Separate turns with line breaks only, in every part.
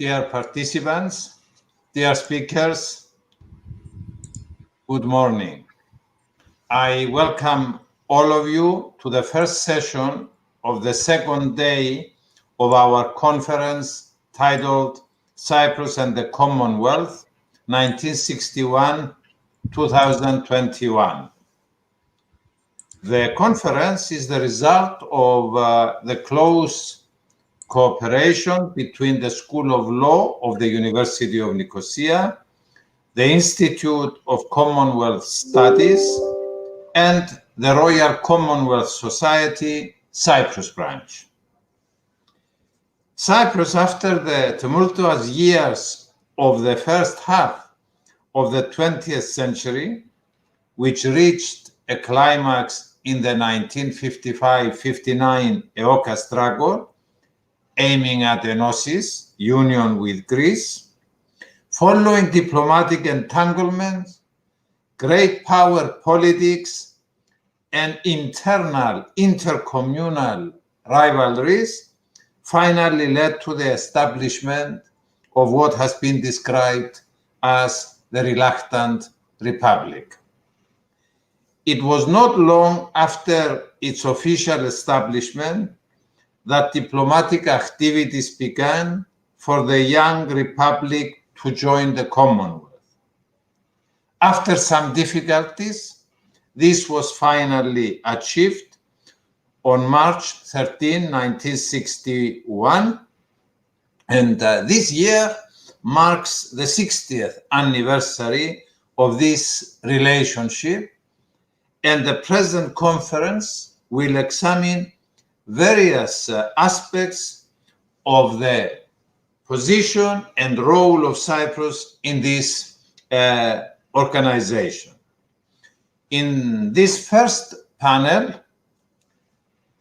dear participants, dear speakers, good morning. I welcome all of you to the first session of the second day of our conference titled Cyprus and the Commonwealth, 1961-2021. The conference is the result of the close cooperation between the School of Law of the University of Nicosia, the Institute of Commonwealth Studies, and the Royal Commonwealth Society, Cyprus branch. Cyprus, after the tumultuous years of the first half of the 20th century, which reached a climax in the 1955-59 EOKA struggle, aiming at enosis, union with Greece, following diplomatic entanglements, great power politics, and internal intercommunal rivalries, finally led to the establishment of what has been described as the reluctant republic. It was not long after its official establishment that diplomatic activities began for the young republic to join the Commonwealth. After some difficulties, this was finally achieved on March 13, 1961, and this year marks the 60th anniversary of this relationship, and the present conference will examine various aspects of the position and role of Cyprus in this organization. In this first panel,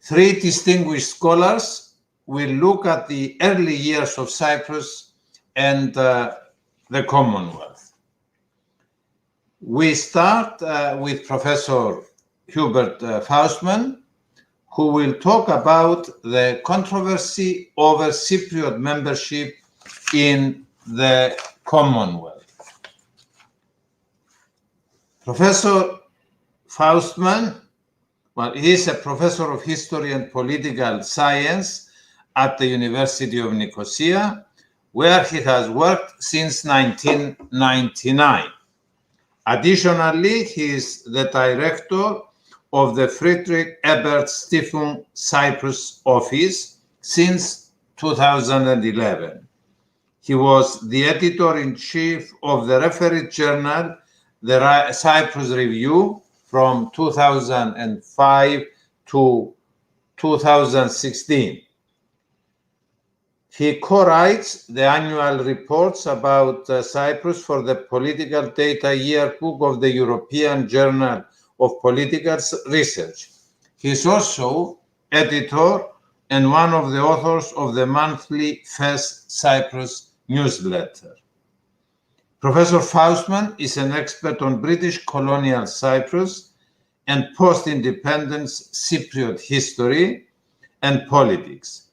three distinguished scholars will look at the early years of Cyprus and the Commonwealth. We start with Professor Hubert Faustmann, who will talk about the controversy over Cypriot membership in the Commonwealth. Professor Faustmann, well, he is a professor of history and political science at the University of Nicosia, where he has worked since 1999. Additionally, he is the director of the Friedrich Ebert Stiftung Cyprus office since 2011. He was the editor-in-chief of the referee journal, the Cyprus Review, from 2005 to 2016. He co-writes the annual reports about Cyprus for the Political Data Yearbook of the European Journal of Political Research. He is also editor and one of the authors of the monthly FES Cyprus newsletter. Professor Faustmann is an expert on British colonial Cyprus and post-independence Cypriot history and politics.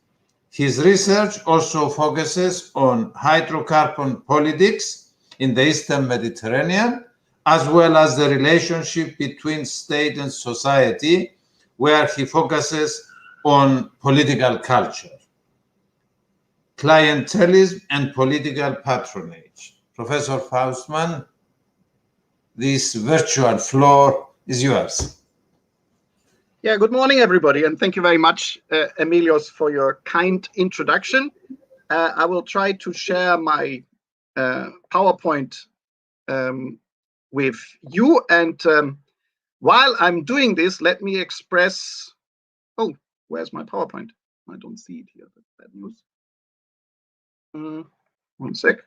His research also focuses on hydrocarbon politics in the Eastern Mediterranean, as well as the relationship between state and society, where he focuses on political culture, clientelism, and political patronage. Professor Faustmann, this virtual floor is yours.
Yeah, good morning, everybody, and thank you very much, Emilios, for your kind introduction. I will try to share my PowerPoint with you, and while I'm doing this, let me express... Oh, where's my PowerPoint? I don't see it here. That's bad news. One sec.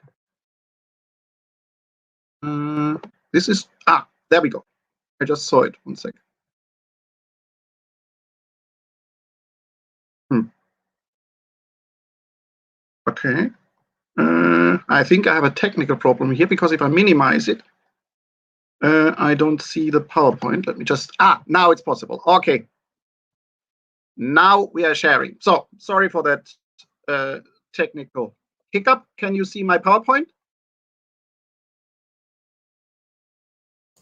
This is... Ah, there we go. I just saw it. One sec. Okay. I think I have a technical problem here, because if I minimize it, I don't see the PowerPoint. Let me just... Ah, now it's possible. Okay. Now we are sharing. So sorry for that technical hiccup. Can you see my PowerPoint?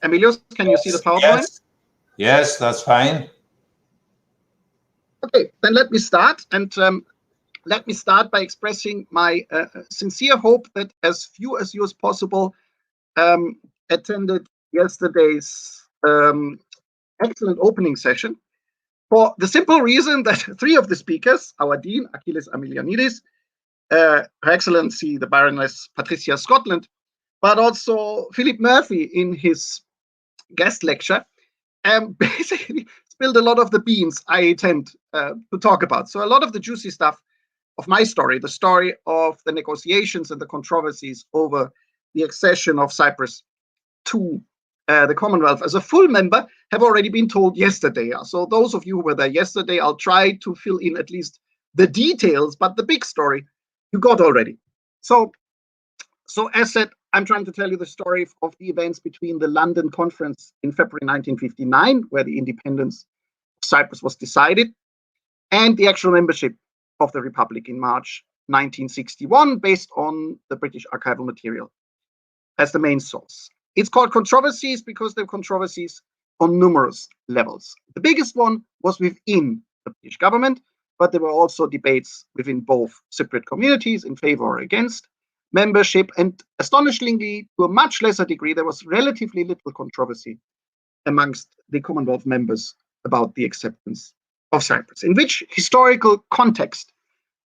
Emilios, can you see the PowerPoint?
Yes, that's fine.
Okay, then let me start. And let me start by expressing my sincere hope that as few as you as possible attended yesterday's excellent opening session, for the simple reason that three of the speakers, our Dean, Achilles Amelianidis, Her Excellency, the Baroness Patricia Scotland, but also Philip Murphy in his guest lecture, basically spilled a lot of the beans I intend to talk about. So a lot of the juicy stuff of my story, the story of the negotiations and the controversies over the accession of Cyprus to the Commonwealth as a full member, have already been told yesterday. So those of you who were there yesterday, I'll try to fill in at least the details, but the big story you got already. So as said, I'm trying to tell you the story of the events between the London Conference in February 1959, where the independence of Cyprus was decided, and the actual membership of the Republic in March 1961, based on the British archival material as the main source. It's called controversies because there are controversies on numerous levels. The biggest one was within the British government, but there were also debates within both Cypriot communities in favor or against membership. And astonishingly, to a much lesser degree, there was relatively little controversy amongst the Commonwealth members about the acceptance of Cyprus. In which historical context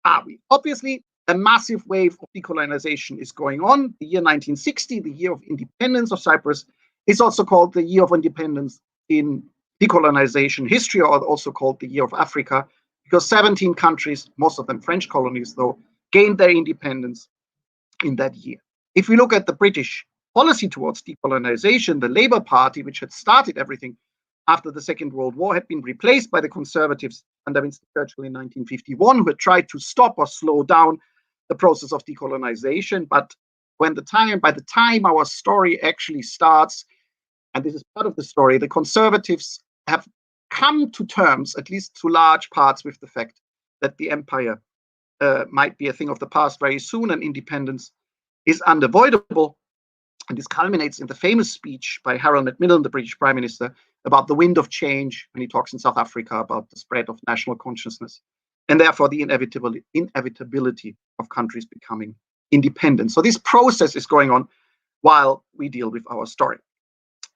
are we? Obviously, a massive wave of decolonization is going on. The year 1960, the year of independence of Cyprus, is also called the year of independence in decolonization history, or also called the year of Africa, because 17 countries, most of them French colonies though, gained their independence in that year. If we look at the British policy towards decolonization, the Labour Party, which had started everything after the Second World War, had been replaced by the Conservatives under Winston Churchill in 1951, who had tried to stop or slow down the process of decolonization. But by the time our story actually starts, and this is part of the story, the Conservatives have come to terms, at least to large parts, with the fact that the empire might be a thing of the past very soon, and independence is unavoidable. And this culminates in the famous speech by Harold Macmillan, the British Prime Minister, about the wind of change, when he talks in South Africa about the spread of national consciousness, and therefore the inevitability of countries becoming independent. So this process is going on while we deal with our story.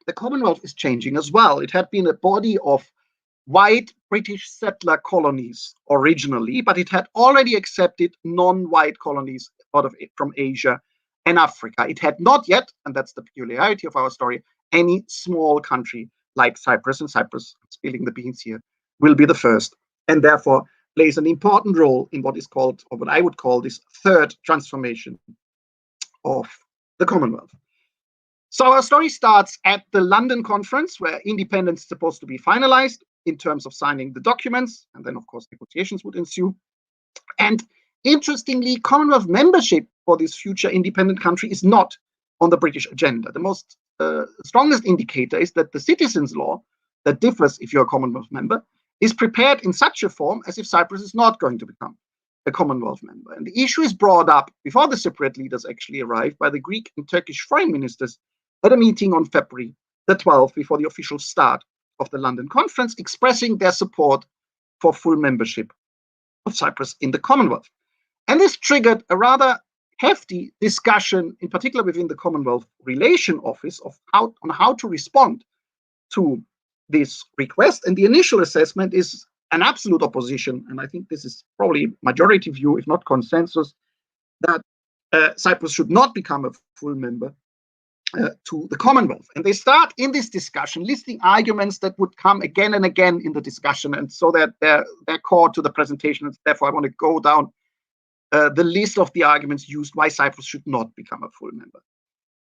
The Commonwealth is changing as well. It had been a body of white British settler colonies originally, but it had already accepted non-white colonies from Asia and Africa. It had not yet, and that's the peculiarity of our story, any small country like Cyprus, and Cyprus, spilling the beans here, will be the first, and therefore plays an important role in what is called, or what I would call, this third transformation of the Commonwealth. So our story starts at the London Conference, where independence is supposed to be finalized in terms of signing the documents, and then of course negotiations would ensue. And interestingly, Commonwealth membership for this future independent country is not on the British agenda. The most strongest indicator is that the citizens' law, that differs if you're a Commonwealth member, is prepared in such a form as if Cyprus is not going to become a Commonwealth member. And the issue is brought up before the Cypriot leaders actually arrived by the Greek and Turkish foreign ministers at a meeting on February the 12th, before the official start of the London Conference, expressing their support for full membership of Cyprus in the Commonwealth. And this triggered a rather hefty discussion, in particular within the Commonwealth Relation Office, on how to respond to this request. And the initial assessment is an absolute opposition, and I think this is probably majority view, if not consensus, that Cyprus should not become a full member to the Commonwealth. And they start in this discussion listing arguments that would come again and again in the discussion, and so that they're core to the presentation. And therefore, I want to go down the list of the arguments used why Cyprus should not become a full member.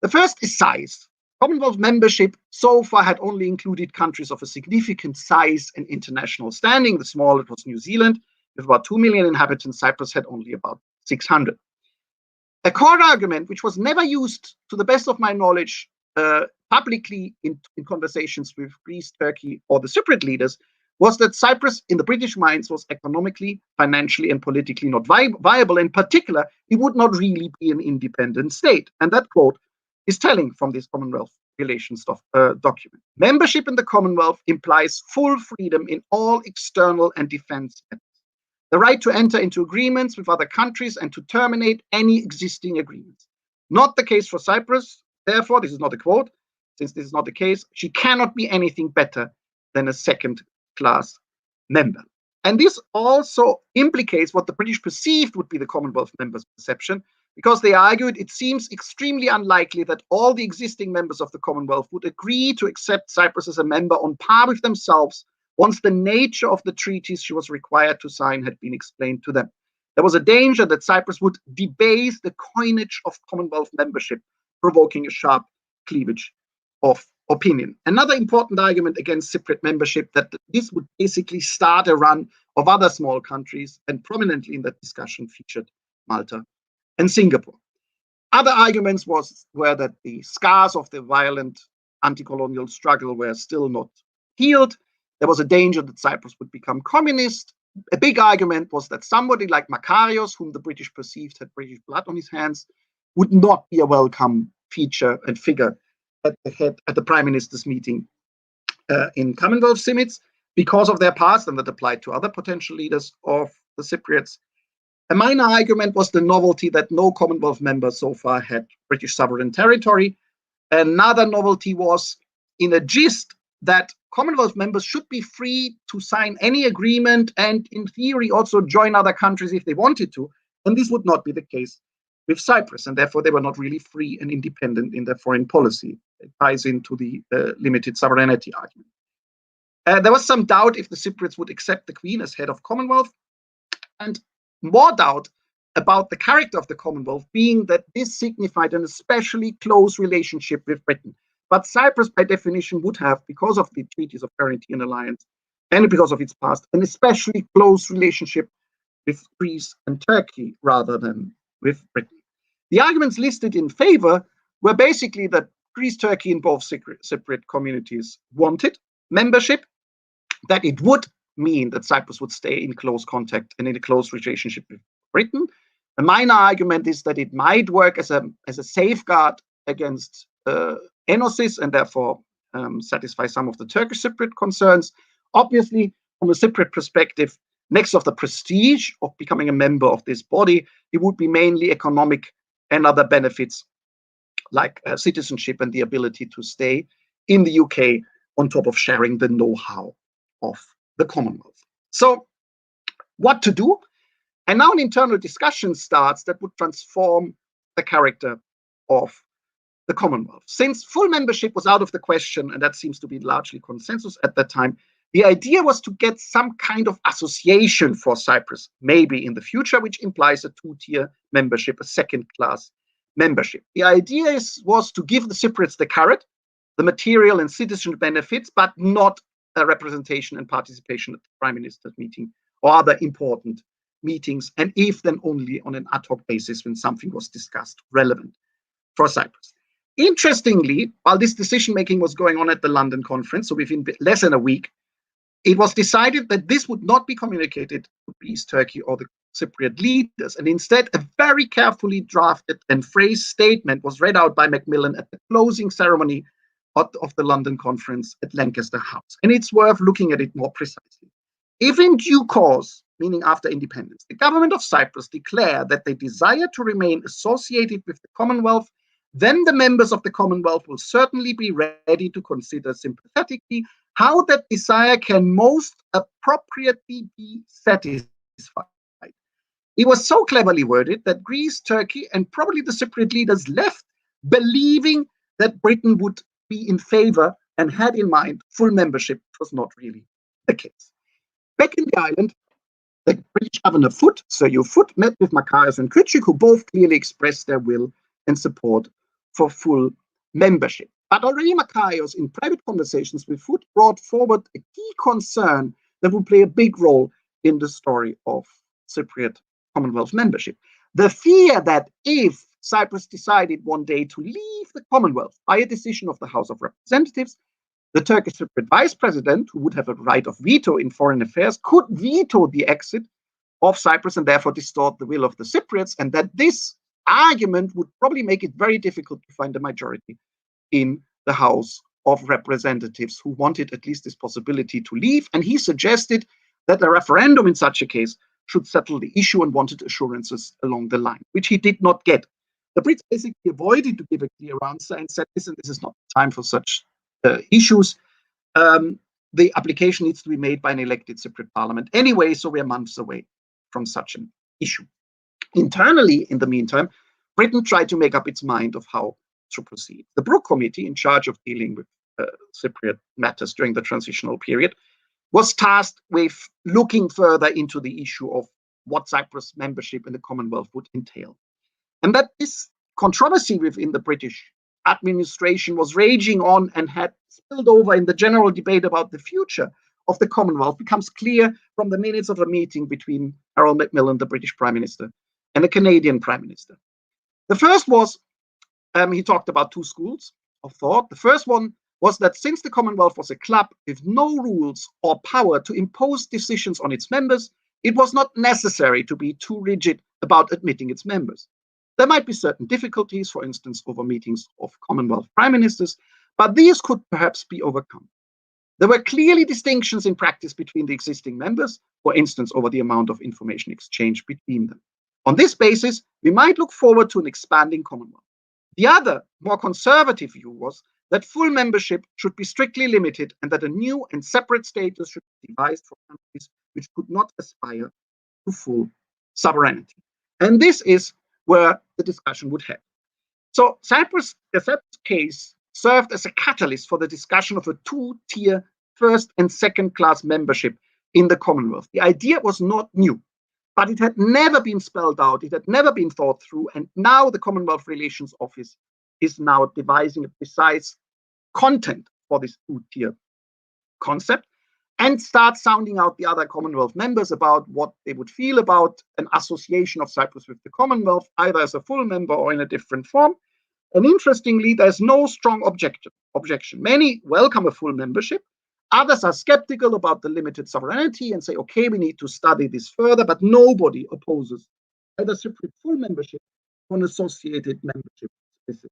The first is size. Commonwealth membership so far had only included countries of a significant size and international standing. The smallest was New Zealand, with about 2 million inhabitants. Cyprus had only about 600. A core argument, which was never used, to the best of my knowledge, publicly in conversations with Greece, Turkey, or the Cypriot leaders, was that Cyprus, in the British minds, was economically, financially, and politically not viable. In particular, it would not really be an independent state. And that quote is telling from this Commonwealth relations document. Membership in the Commonwealth implies full freedom in all external and defense matters. The right to enter into agreements with other countries and to terminate any existing agreements. Not the case for Cyprus. Therefore, this is not a quote. Since this is not the case, she cannot be anything better than a second-class member. And this also implicates what the British perceived would be the Commonwealth members' perception, because they argued it seems extremely unlikely that all the existing members of the Commonwealth would agree to accept Cyprus as a member on par with themselves once the nature of the treaties she was required to sign had been explained to them. There was a danger that Cyprus would debase the coinage of Commonwealth membership, provoking a sharp cleavage of opinion. Another important argument against Cypriot membership, that this would basically start a run of other small countries, and prominently in that discussion featured Malta and Singapore. Other arguments were that the scars of the violent anti-colonial struggle were still not healed. There was a danger that Cyprus would become communist. A big argument was that somebody like Karyos, whom the British perceived had British blood on his hands, would not be a welcome feature and figure at the Prime Minister's meeting in Commonwealth summits because of their past, and that applied to other potential leaders of the Cypriots. A minor argument was the novelty that no Commonwealth member so far had British sovereign territory. Another novelty was, in a gist, that Commonwealth members should be free to sign any agreement and, in theory, also join other countries if they wanted to. And this would not be the case with Cyprus, and therefore they were not really free and independent in their foreign policy. It ties into the limited sovereignty argument. There was some doubt if the Cypriots would accept the Queen as head of Commonwealth, and more doubt about the character of the Commonwealth, being that this signified an especially close relationship with Britain. But Cyprus, by definition, would have, because of the treaties of guarantee and alliance, and because of its past, an especially close relationship with Greece and Turkey rather than with Britain. The arguments listed in favor were basically that Greece, Turkey, and both Cypriot communities wanted membership, that it would mean that Cyprus would stay in close contact and in a close relationship with Britain. A minor argument is that it might work as a safeguard against enosis and therefore satisfy some of the Turkish Cypriot concerns. Obviously, from a Cypriot perspective, next of the prestige of becoming a member of this body, it would be mainly economic and other benefits like citizenship and the ability to stay in the UK on top of sharing the know-how of the Commonwealth. So what to do? And now an internal discussion starts that would transform the character of the Commonwealth. Since full membership was out of the question, and that seems to be largely consensus at that time, the idea was to get some kind of association for Cyprus, maybe in the future, which implies a two-tier membership, a second-class membership. The idea was to give the Cypriots the carrot, the material and citizen benefits, but not a representation and participation at the Prime Minister's meeting or other important meetings, and if then only on an ad hoc basis when something was discussed relevant for Cyprus. Interestingly, while this decision-making was going on at the London conference, so within less than a week, it was decided that this would not be communicated to Greece, Turkey, or the Cypriot leaders, and instead a very carefully drafted and phrased statement was read out by Macmillan at the closing ceremony of the London conference at Lancaster House. And it's worth looking at it more precisely. If in due course, meaning after independence, the government of Cyprus declare that they desire to remain associated with the Commonwealth, then the members of the Commonwealth will certainly be ready to consider sympathetically how that desire can most appropriately be satisfied. It was so cleverly worded that Greece, Turkey, and probably the Cypriot leaders left believing that Britain would be in favor and had in mind full membership, which was not really the case. Back in the island, the British governor Sir Hugh Foote, met with Markides and Küçük, who both clearly expressed their will and support for full membership. But already Karyos, in private conversations with Foote, brought forward a key concern that would play a big role in the story of Cypriot Commonwealth membership. The fear that if Cyprus decided one day to leave the Commonwealth by a decision of the House of Representatives, The Turkish Cypriot vice president, who would have a right of veto in foreign affairs, could veto the exit of Cyprus and therefore distort the will of the Cypriots, and that this argument would probably make it very difficult to find a majority in the House of Representatives who wanted at least this possibility to leave. And he suggested that a referendum in such a case should settle the issue and wanted assurances along the line, which he did not get. The Brits basically avoided to give a clear answer and said, listen, this is not the time for such issues. The application needs to be made by an elected Cypriot parliament anyway, so we're months away from such an issue. Internally, in the meantime, Britain tried to make up its mind of how to proceed. The Brooke Committee, in charge of dealing with Cypriot matters during the transitional period, was tasked with looking further into the issue of what Cyprus membership in the Commonwealth would entail. And that this controversy within the British administration was raging on and had spilled over in the general debate about the future of the Commonwealth becomes clear from the minutes of a meeting between Harold Macmillan, the British Prime Minister, and the Canadian Prime Minister. The first was, he talked about two schools of thought. The first one was that since the Commonwealth was a club with no rules or power to impose decisions on its members, it was not necessary to be too rigid about admitting its members. There might be certain difficulties, for instance, over meetings of Commonwealth prime ministers, but these could perhaps be overcome. There were clearly distinctions in practice between the existing members, for instance, over the amount of information exchanged between them. On this basis, we might look forward to an expanding Commonwealth. The other, more conservative view was that full membership should be strictly limited and that a new and separate status should be devised for countries which could not aspire to full sovereignty. And this is where the discussion would head. So Cyprus' case served as a catalyst for the discussion of a two-tier first and second-class membership in the Commonwealth. The idea was not new, but it had never been spelled out, it had never been thought through, and now the Commonwealth Relations Office is now devising a precise content for this two-tier concept and start sounding out the other Commonwealth members about what they would feel about an association of Cyprus with the Commonwealth, either as a full member or in a different form. And interestingly, there's no strong objection. Many welcome a full membership. Others are skeptical about the limited sovereignty and say, okay, we need to study this further, but nobody opposes either Cypriot full membership or an associated membership specifically.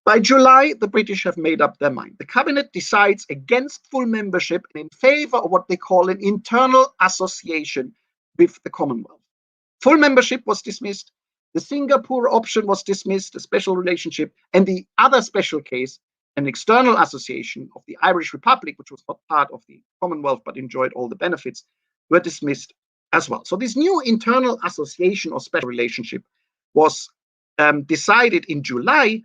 By July, the British have made up their mind. The cabinet decides against full membership and in favor of what they call an internal association with the Commonwealth. Full membership was dismissed. The Singapore option was dismissed, a special relationship, and the other special case, an external association of the Irish Republic, which was not part of the Commonwealth but enjoyed all the benefits, were dismissed as well. So this new internal association or special relationship was decided in July.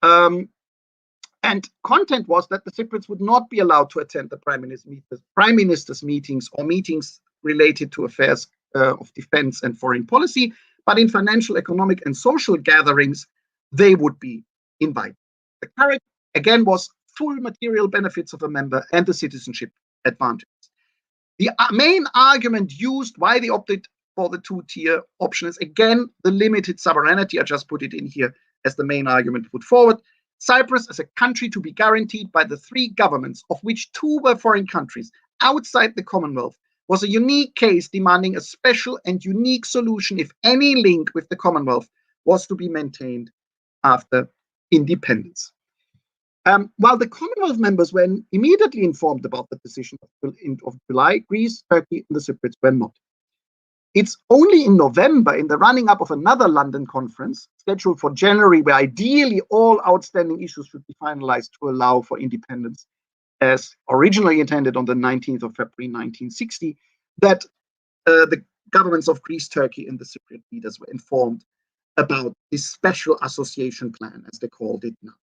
And content was that the Cypriots would not be allowed to attend the prime minister's meetings or meetings related to affairs of defense and foreign policy, but in financial, economic, and social gatherings, they would be invited. The carrot, again, was full material benefits of a member and the citizenship advantages. The main argument used why they opted for the two-tier option is, again, the limited sovereignty. I just put it in here as the main argument put forward. Cyprus as a country to be guaranteed by the three governments, of which two were foreign countries outside the Commonwealth, was a unique case demanding a special and unique solution if any link with the Commonwealth was to be maintained after independence. While the Commonwealth members were immediately informed about the decision of July, Greece, Turkey, and the Cypriots were not. It's only in November, in the running up of another London conference, scheduled for January, where ideally all outstanding issues should be finalized to allow for independence, as originally intended on the 19th of February 1960, that the governments of Greece, Turkey, and the Cypriot leaders were informed about this special association plan, as they called it now.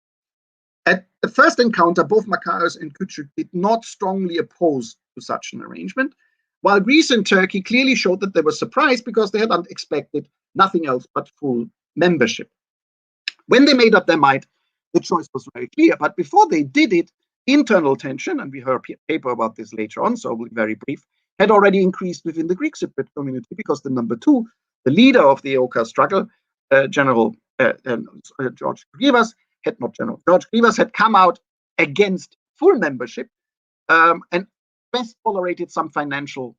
At the first encounter, both Karyos and Küçük did not strongly oppose to such an arrangement, while Greece and Turkey clearly showed that they were surprised because they had expected nothing else but full membership. When they made up their mind, the choice was very clear. But before they did it, internal tension, and we heard a paper about this later on, so we'll be very brief, had already increased within the Greek Cypriot community because the number two, the leader of the EOKA struggle, George Grivas had come out against full membership, and best tolerated some financial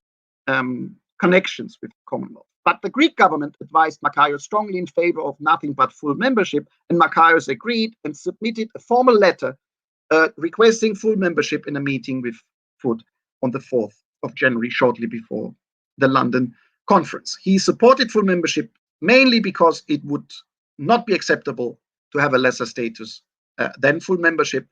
connections with the Commonwealth. But the Greek government advised Markides strongly in favor of nothing but full membership, and Markides agreed and submitted a formal letter requesting full membership in a meeting with Foot on the 4th of January, shortly before the London conference. He supported full membership mainly because it would not be acceptable to have a lesser status than full membership,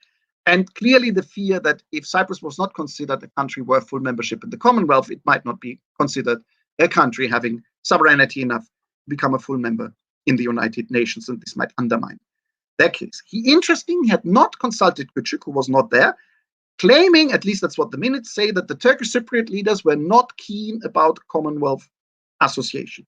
and clearly the fear that if Cyprus was not considered a country worth full membership in the Commonwealth, it might not be considered a country having sovereignty enough to become a full member in the United Nations, and this might undermine their case. He interestingly had not consulted Küçük, who was not there, claiming, at least that's what the minutes say, that the Turkish Cypriot leaders were not keen about Commonwealth association.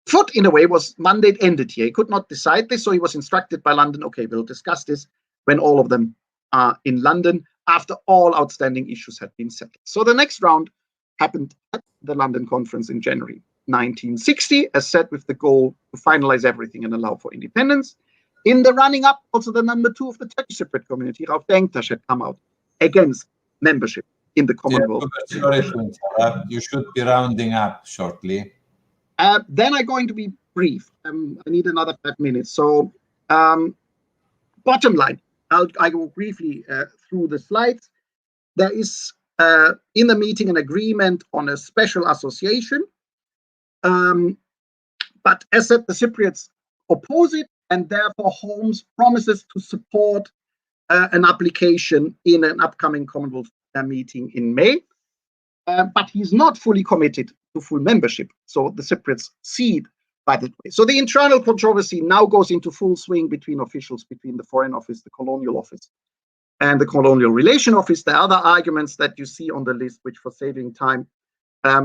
Foot, in a way, was mandate ended here. He could not decide this, so he was instructed by London, okay, we'll discuss this when all of them are in London, after all outstanding issues had been settled. So the next round happened at the London conference in January 1960, as said, with the goal to finalize everything and allow for independence. In the running up, also the number 2 of the Turkish Cypriot community, Rauf Denktaş, had come out against membership in the Commonwealth.
Yeah, sorry to interrupt. You should be rounding up shortly.
Then I'm going to be brief. I need another 5 minutes. So, bottom line, I go briefly through the slides. There is in the meeting an agreement on a special association. But as said, the Cypriots oppose it, and therefore Holmes promises to support an application in an upcoming Commonwealth meeting in May. But he's not fully committed to full membership. So the Cypriots cede by the way. So the internal controversy now goes into full swing between officials, between the Foreign Office, the Colonial Office, and the Colonial Relation Office. The other arguments that you see on the list, which for saving time,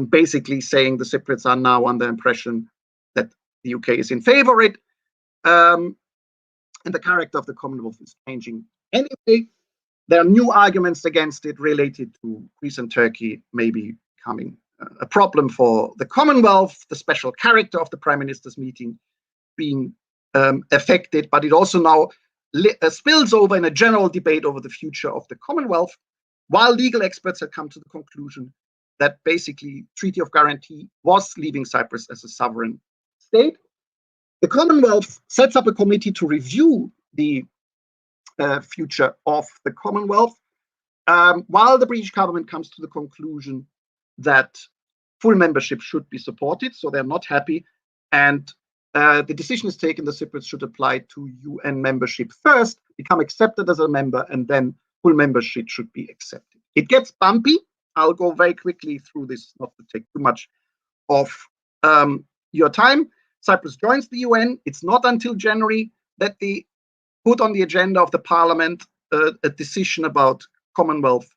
basically saying the Cypriots are now under impression that the UK is in favor of it. And the character of the Commonwealth is changing anyway. There are new arguments against it related to Greece and Turkey maybe becoming a problem for the Commonwealth, the special character of the Prime Minister's meeting being affected, but it also now spills over in a general debate over the future of the Commonwealth, while legal experts had come to the conclusion that basically Treaty of Guarantee was leaving Cyprus as a sovereign state. The Commonwealth sets up a committee to review the future of the Commonwealth, while the British government comes to the conclusion that full membership should be supported, so they're not happy, and the decision is taken the Cypriots should apply to UN membership first, become accepted as a member, and then full membership should be accepted. It gets bumpy. I'll go very quickly through this, not to take too much of your time. Cyprus joins the UN. It's not until January that they put on the agenda of the parliament a decision about Commonwealth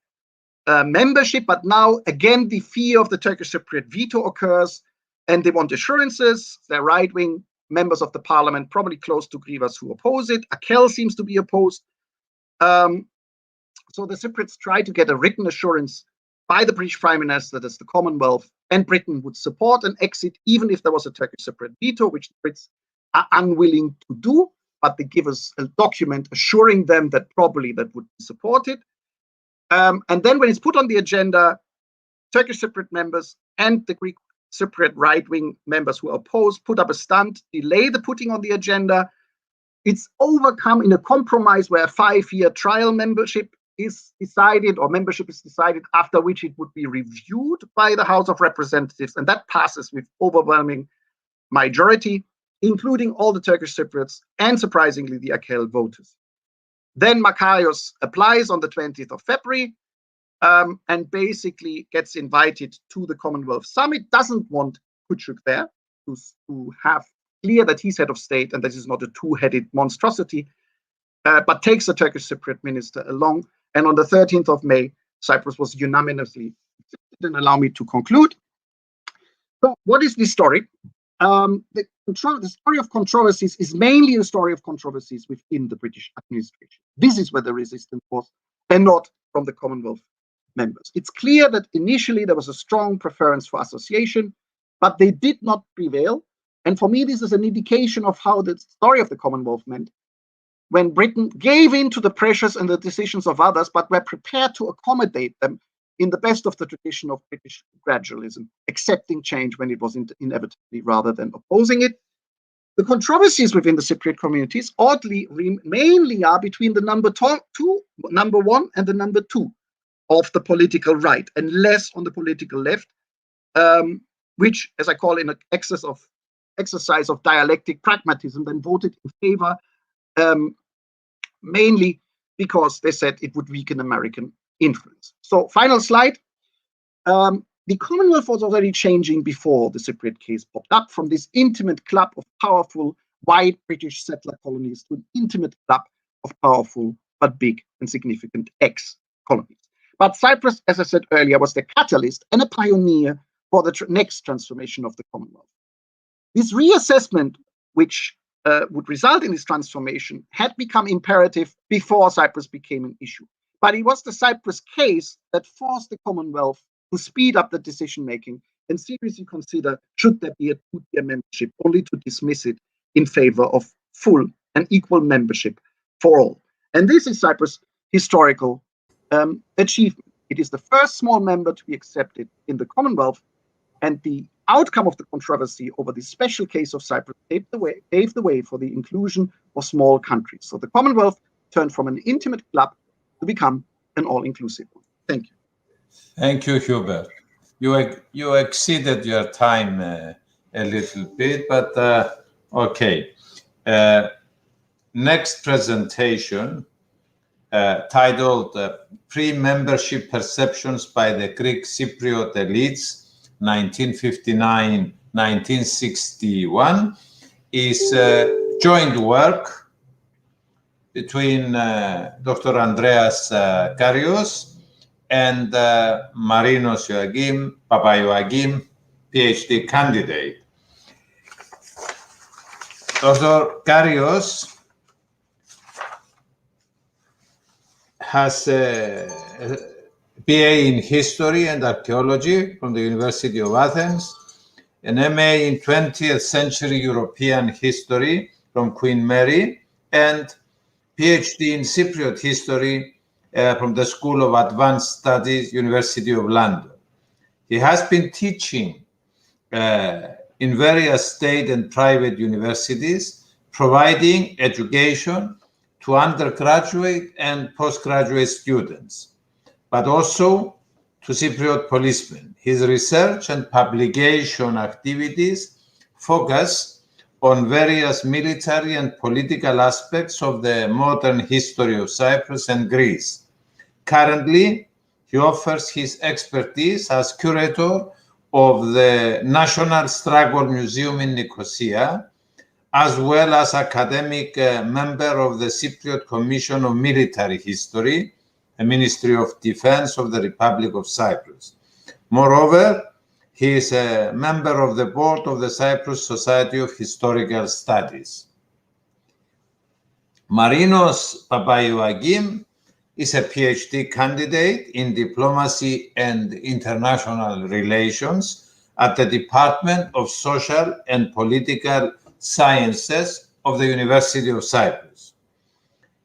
membership. But now, again, the fear of the Turkish Cypriot veto occurs, and they want assurances. They're right-wing members of the parliament, probably close to Grivas, who oppose it. Akel seems to be opposed. So the Cypriots try to get a written assurance by the British Prime Minister that the Commonwealth and Britain would support an exit, even if there was a Turkish Cypriot veto, which the Brits are unwilling to do, but they give us a document assuring them that probably that would be supported. And then when it's put on the agenda, Turkish Cypriot members and the Greek Cypriot right-wing members who oppose put up a stunt, delay the putting on the agenda. It's overcome in a compromise where a 5-year trial membership is decided, or membership is decided, after which it would be reviewed by the House of Representatives, and that passes with overwhelming majority, including all the Turkish Cypriots and, surprisingly, the Akel voters. Then Karyos applies on the 20th of February and basically gets invited to the Commonwealth Summit, doesn't want Küçük there to have clear that he's head of state and this is not a two-headed monstrosity, but takes the Turkish Cypriot minister along. And on the 13th of May, Cyprus was unanimously accepted. And allow me to conclude. So what is this story? The story of controversies is mainly a story of controversies within the British administration. This is where the resistance was, and not from the Commonwealth members. It's clear that initially there was a strong preference for association, but they did not prevail. And for me, this is an indication of how the story of the Commonwealth went. when Britain gave in to the pressures and the decisions of others, but were prepared to accommodate them in the best of the tradition of British gradualism, accepting change when it was inevitably rather than opposing it. The controversies within the Cypriot communities, oddly, mainly are between the number one and the number two of the political right, and less on the political left, which, as I call it, in an exercise of dialectic pragmatism, then voted in favor, mainly because they said it would weaken American influence. So, final slide. The Commonwealth was already changing before the Cypriot case popped up, from this intimate club of powerful white British settler colonies to an intimate club of powerful but big and significant ex-colonies. But Cyprus, as I said earlier, was the catalyst and a pioneer for the next transformation of the Commonwealth. This reassessment, which would result in this transformation, had become imperative before Cyprus became an issue. But it was the Cyprus case that forced the Commonwealth to speed up the decision-making and seriously consider should there be a two-tier membership, only to dismiss it in favor of full and equal membership for all. And this is Cyprus' historical achievement. It is the first small member to be accepted in the Commonwealth, and the outcome of the controversy over this special case of Cyprus paved the way for the inclusion of small countries. So the Commonwealth turned from an intimate club to become an all-inclusive one. Thank you.
Thank you, Hubert. You exceeded your time a little bit, but okay. Next presentation, titled Pre-Membership Perceptions by the Greek Cypriot Elites, 1959-1961, is joint work between Dr. Andreas Karyos and Marinos Papaioakeim, PhD candidate. Dr. Karyos has a BA in History and Archaeology from the University of Athens, an MA in 20th Century European History from Queen Mary, and PhD in Cypriot History from the School of Advanced Studies, University of London. He has been teaching in various state and private universities, providing education to undergraduate and postgraduate students, but also to Cypriot policemen. His research and publication activities focus on various military and political aspects of the modern history of Cyprus and Greece. Currently, he offers his expertise as curator of the National Struggle Museum in Nicosia, as well as academic member of the Cypriot Commission of Military History, the Ministry of Defense of the Republic of Cyprus. Moreover, he is a member of the board of the Cyprus Society of Historical Studies. Marinos Papaioakeim is a PhD candidate in Diplomacy and International Relations at the Department of Social and Political Sciences of the University of Cyprus.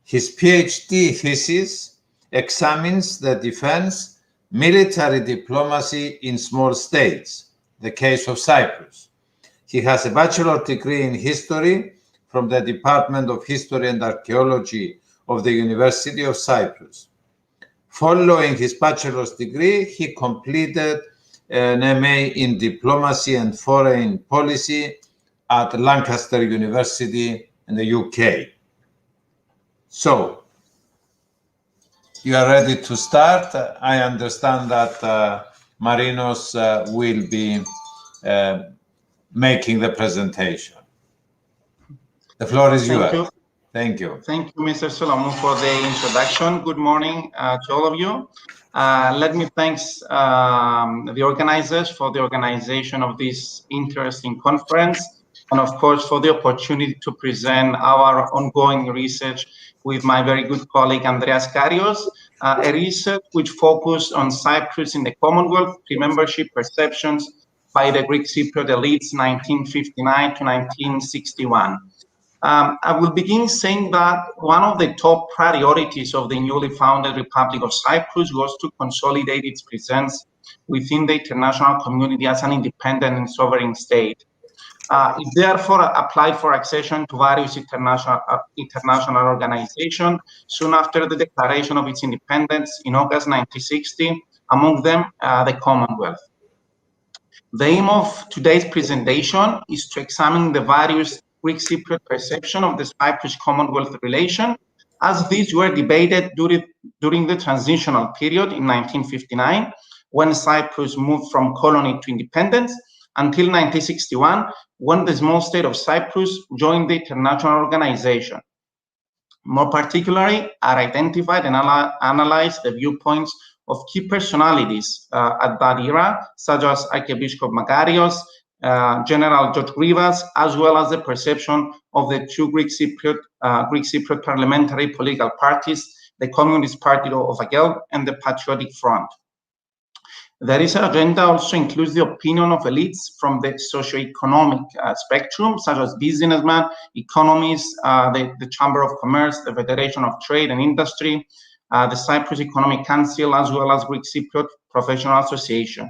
His PhD thesis examines the defense military diplomacy in small states, the case of Cyprus. He has a bachelor's degree in history from the Department of History and Archaeology of the University of Cyprus. Following his bachelor's degree, he completed an MA in Diplomacy and Foreign Policy at Lancaster University in the UK. So, you are ready to start. I understand that Marinos will be making the presentation. The floor is yours. Thank you.
Thank you, Mr. Solomou, for the introduction. Good morning to all of you. Let me thank the organizers for the organization of this interesting conference, and of course for the opportunity to present our ongoing research with my very good colleague Andreas Karyos, a research which focused on Cyprus in the Commonwealth, pre-membership perceptions by the Greek Cypriot elites 1959 to 1961. I will begin saying that one of the top priorities of the newly founded Republic of Cyprus was to consolidate its presence within the international community as an independent and sovereign state. It therefore applied for accession to various international organizations soon after the declaration of its independence in August 1960, among them the Commonwealth. The aim of today's presentation is to examine the various Greek-Cypriot perception of the Cyprus-Commonwealth relation, as these were debated during the transitional period in 1959, when Cyprus moved from colony to independence, until 1961, when the small state of Cyprus joined the international organization. More particularly, I identified and analyzed the viewpoints of key personalities at that era, such as Archbishop Karyos, General George Rivas, as well as the perception of the two Greek-Cypriot parliamentary political parties, the Communist Party of Adjunct and the Patriotic Front. The research agenda also includes the opinion of elites from the socio-economic spectrum, such as businessmen, economists, the Chamber of Commerce, the Federation of Trade and Industry, the Cyprus Economic Council, as well as Greek-Cypriot Professional Association.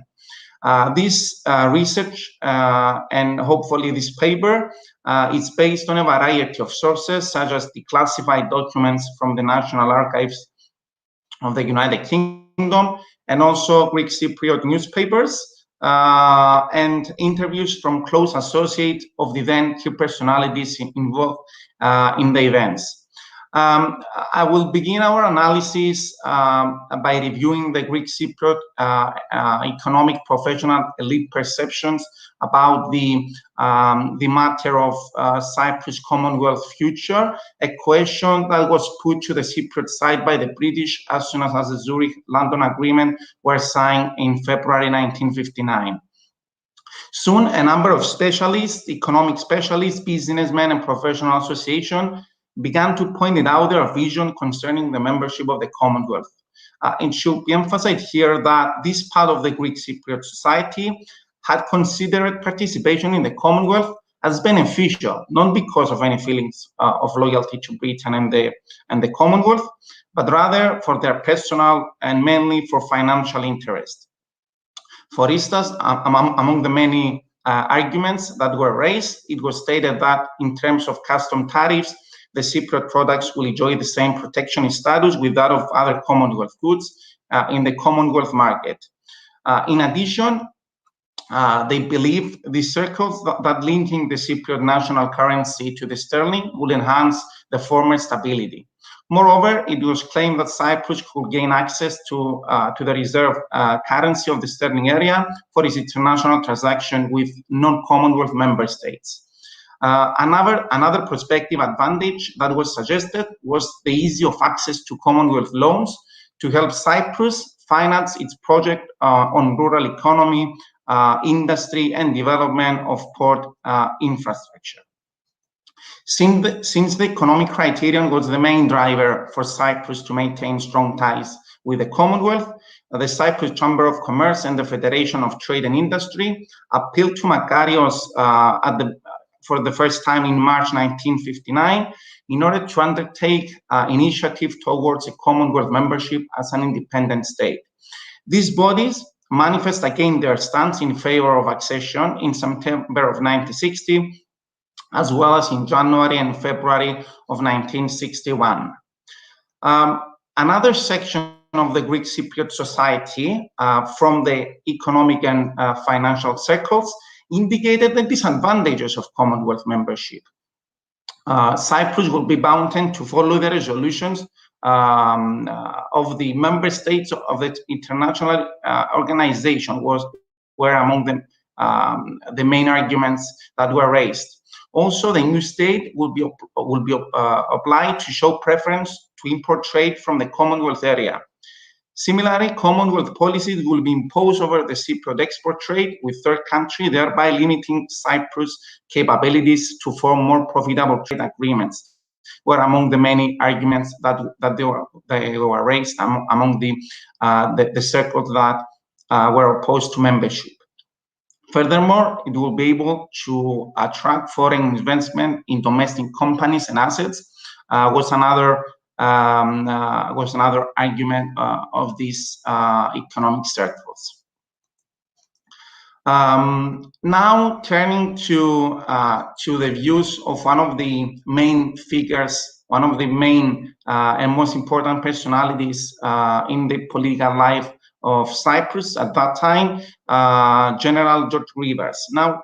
This research and hopefully this paper is based on a variety of sources, such as declassified documents from the National Archives of the United Kingdom, and also Greek Cypriot newspapers, and interviews from close associates of the then key personalities involved in the events. I will begin our analysis by reviewing the Greek Cypriot economic professional elite perceptions about the matter of Cyprus Commonwealth future, a question that was put to the Cypriot side by the British as soon as the Zurich-London Agreement were signed in February 1959. Soon, a number of specialists, economic specialists, businessmen, and professional associations began to point out their vision concerning the membership of the Commonwealth. It should be emphasized here that this part of the Greek Cypriot society had considered participation in the Commonwealth as beneficial, not because of any feelings of loyalty to Britain and the Commonwealth, but rather for their personal and mainly for financial interest. For instance, among the many arguments that were raised, it was stated that in terms of custom tariffs, the Cypriot products will enjoy the same protectionist status with that of other Commonwealth goods in the Commonwealth market. In addition, they believe the circles that linking the Cypriot national currency to the sterling will enhance the former stability. Moreover, it was claimed that Cyprus could gain access to the reserve currency of the sterling area for its international transaction with non-Commonwealth member states. Another prospective advantage that was suggested was the ease of access to Commonwealth loans to help Cyprus finance its project on rural economy, industry, and development of port infrastructure. Since the economic criterion was the main driver for Cyprus to maintain strong ties with the Commonwealth, the Cyprus Chamber of Commerce and the Federation of Trade and Industry appealed to Karyos for the first time in March 1959 in order to undertake initiative towards a Commonwealth membership as an independent state. These bodies manifest again their stance in favor of accession in September of 1960, as well as in January and February of 1961. Another section of the Greek Cypriot society from the economic and financial circles indicated the disadvantages of Commonwealth membership. Cyprus will be bound to follow the resolutions of the member states of the international organization were among them the main arguments that were raised. Also, the new state will be obliged to show preference to import trade from the Commonwealth area. Similarly, Commonwealth policies will be imposed over the Cypriot export trade with third country, thereby limiting Cyprus' capabilities to form more profitable trade agreements, were among the many arguments that they were raised among the circles that were opposed to membership. Furthermore, it will be able to attract foreign investment in domestic companies and assets. Was another argument of these economic circles. Now turning to the views of one of the main figures, one of the main and most important personalities in the political life of Cyprus at that time, General George Rivas. Now,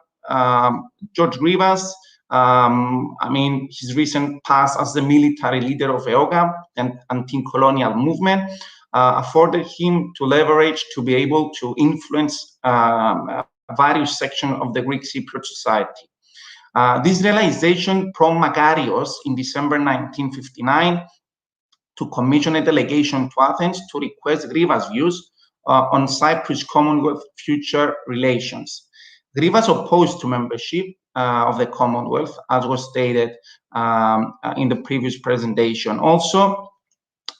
George Rivas, I mean, his recent past as the military leader of EOGA and anti-colonial movement afforded him to leverage to be able to influence various sections of the Greek Cypriot society. This realization prompted Karyos in December 1959 to commission a delegation to Athens to request Rivas' views on Cyprus Commonwealth future relations. Rivas opposed to membership of the Commonwealth, as was stated in the previous presentation. Also,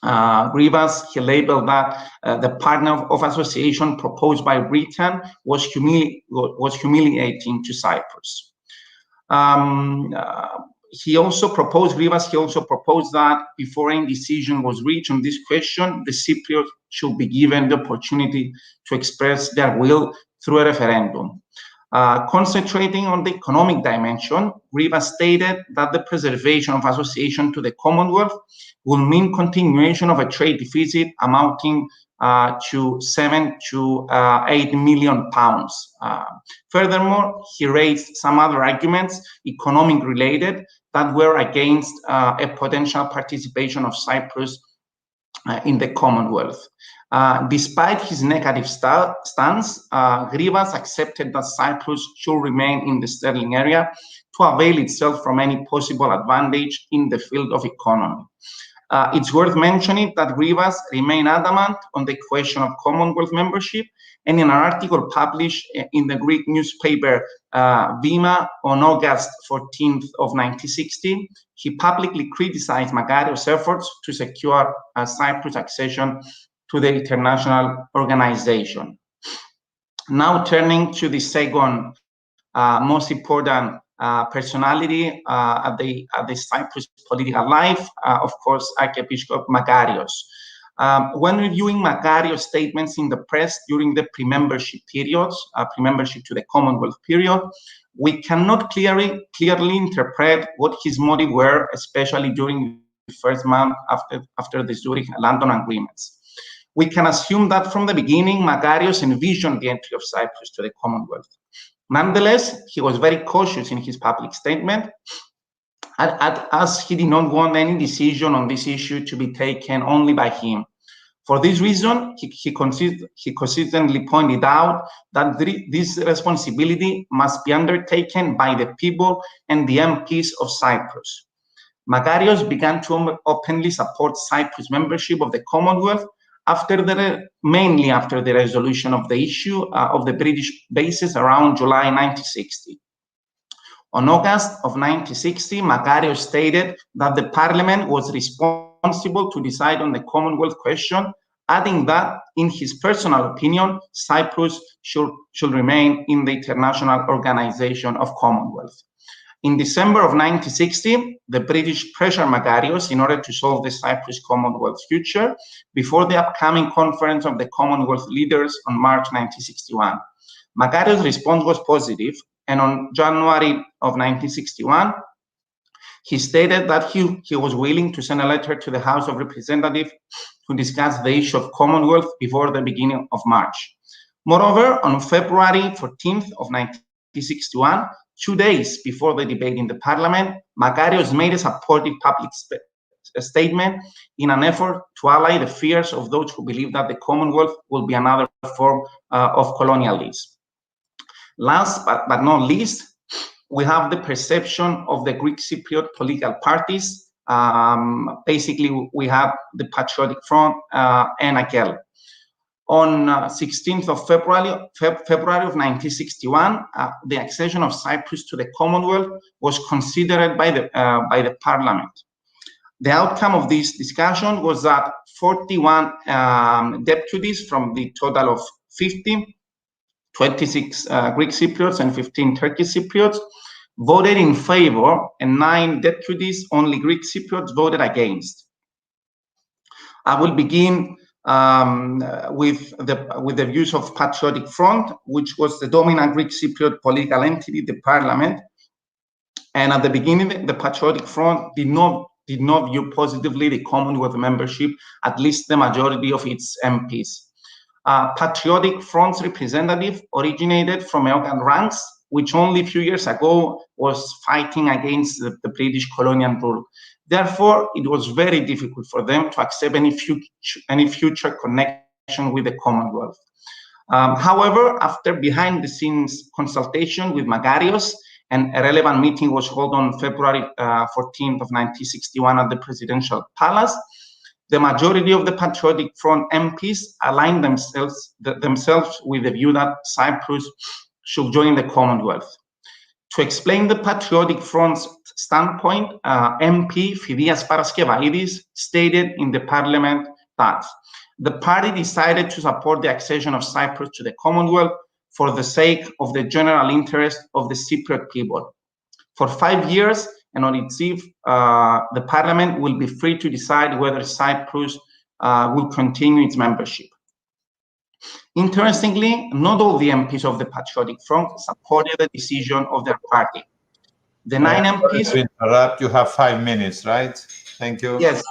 Rivas, he labeled that the partner of association proposed by Britain was humiliating to Cyprus. He also proposed that before any decision was reached on this question, the Cypriots should be given the opportunity to express their will through a referendum. Concentrating on the economic dimension, Rivas stated that the preservation of association to the Commonwealth will mean continuation of a trade deficit amounting to 7 to 8 million pounds. Furthermore, he raised some other arguments, economic related, that were against a potential participation of Cyprus in the Commonwealth. Despite his negative stance, Rivas accepted that Cyprus should remain in the sterling area to avail itself from any possible advantage in the field of economy. It's worth mentioning that Rivas remained adamant on the question of Commonwealth membership, and in an article published in the Greek newspaper Vima on August 14th of 1960, he publicly criticized Karyos' efforts to secure Cyprus accession to the international organization. Now turning to the second most important personality at the Cyprus political life, of course, Archbishop Karyos. When reviewing Karyos' statements in the press during the pre-membership periods, pre-membership to the Commonwealth period, we cannot clearly interpret what his motives were, especially during the first month after the Zurich-London agreements. We can assume that from the beginning, Karyos envisioned the entry of Cyprus to the Commonwealth. Nonetheless, he was very cautious in his public statement, as he did not want any decision on this issue to be taken only by him. For this reason, he consistently pointed out that this responsibility must be undertaken by the people and the MPs of Cyprus. Karyos began to openly support Cyprus membership of the Commonwealth mainly after the resolution of the issue of the British bases around July 1960. On August of 1960, Karyos stated that the Parliament was responsible to decide on the Commonwealth question, adding that, in his personal opinion, Cyprus should remain in the International Organization of Commonwealth. In December of 1960, the British pressured Karyos in order to solve the Cyprus Commonwealth future before the upcoming conference of the Commonwealth leaders on March 1961. Karyos' response was positive, and on January of 1961, he stated that he was willing to send a letter to the House of Representatives to discuss the issue of Commonwealth before the beginning of March. Moreover, on February 14th of 1961, 2 days before the debate in the Parliament, Karyos made a supportive public statement in an effort to allay the fears of those who believe that the Commonwealth will be another form of colonialism. Last but not least, we have the perception of the Greek Cypriot political parties. Basically, we have the Patriotic Front and AKEL. On 16th of February of 1961, the accession of Cyprus to the Commonwealth was considered by the Parliament. The outcome of this discussion was that 41 deputies from the total of 50 26 Greek Cypriots and 15 Turkish Cypriots voted in favor, and 9 deputies, only Greek Cypriots, voted against. I will begin with the views of Patriotic Front, which was the dominant Greek Cypriot political entity, the parliament. And at the beginning, the Patriotic Front did not view positively the Commonwealth membership, at least the majority of its MPs. Patriotic Front's representative originated from EOKAN ranks, which only a few years ago was fighting against the British colonial rule. Therefore, it was very difficult for them to accept any future connection with the Commonwealth. However, after behind-the-scenes consultation with Karyos, and a relevant meeting was held on February 14th of 1961 at the Presidential Palace, the majority of the Patriotic Front MPs aligned themselves with the view that Cyprus should join the Commonwealth. To explain the Patriotic Front's standpoint, MP Phidias Paraskevaidis stated in the parliament that the party decided to support the accession of Cyprus to the Commonwealth for the sake of the general interest of the Cypriot people. For 5 years, and on its eve, the parliament will be free to decide whether Cyprus will continue its membership. Interestingly, not all the MPs of the Patriotic Front supported the decision of their party. The 9 MPs...
To interrupt, you have 5 minutes, right? Thank you.
Yes.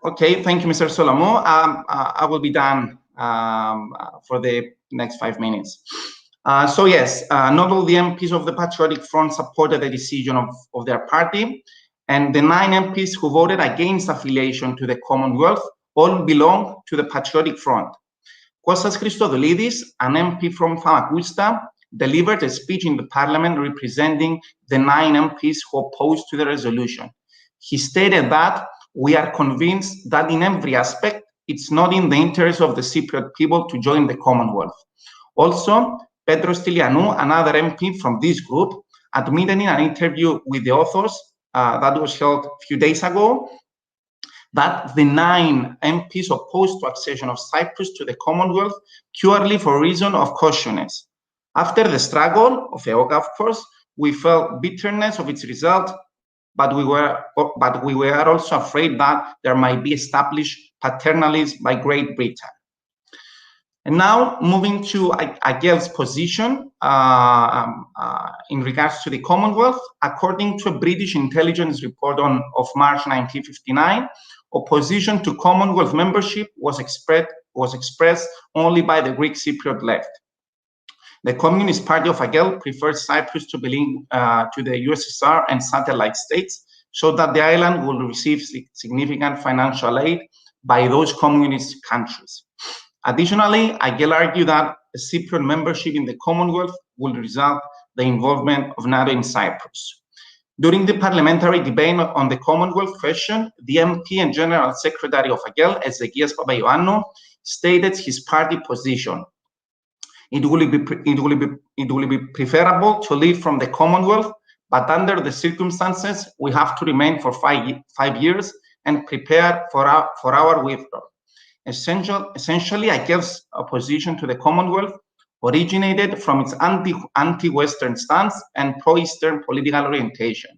Okay, thank you, Mr. Solomou. I will be done for the next 5 minutes. So yes, not all the MPs of the Patriotic Front supported the decision of their party, and the 9 MPs who voted against affiliation to the Commonwealth all belong to the Patriotic Front. Kostas Christodoulidis, an MP from Famagusta, delivered a speech in the parliament representing the 9 MPs who opposed to the resolution. He stated that we are convinced that in every aspect, it's not in the interest of the Cypriot people to join the Commonwealth. Also, Petros Stylianou, another MP from this group, admitted in an interview with the authors that was held a few days ago that the 9 MPs opposed to accession of Cyprus to the Commonwealth purely for reason of cautiousness. After the struggle of EOKA, of course, we felt bitterness of its result, but we were also afraid that there might be established paternalism by Great Britain. And now, moving to Agel's position in regards to the Commonwealth, according to a British intelligence report of March 1959, opposition to Commonwealth membership was expressed only by the Greek Cypriot left. The Communist Party of Agel preferred Cyprus to belong to the USSR and satellite states, so that the island will receive significant financial aid by those communist countries. Additionally, Agel argued that a Cypriot membership in the Commonwealth will result in the involvement of NATO in Cyprus. During the parliamentary debate on the Commonwealth question, the MP and General Secretary of Agel, Ezekias Papaioakeim, stated his party position. It will be preferable to leave from the Commonwealth, but under the circumstances, we have to remain for 5 years and prepare for our withdrawal. Essentially, Agel's opposition to the Commonwealth originated from its anti-Western stance and pro-Eastern political orientation.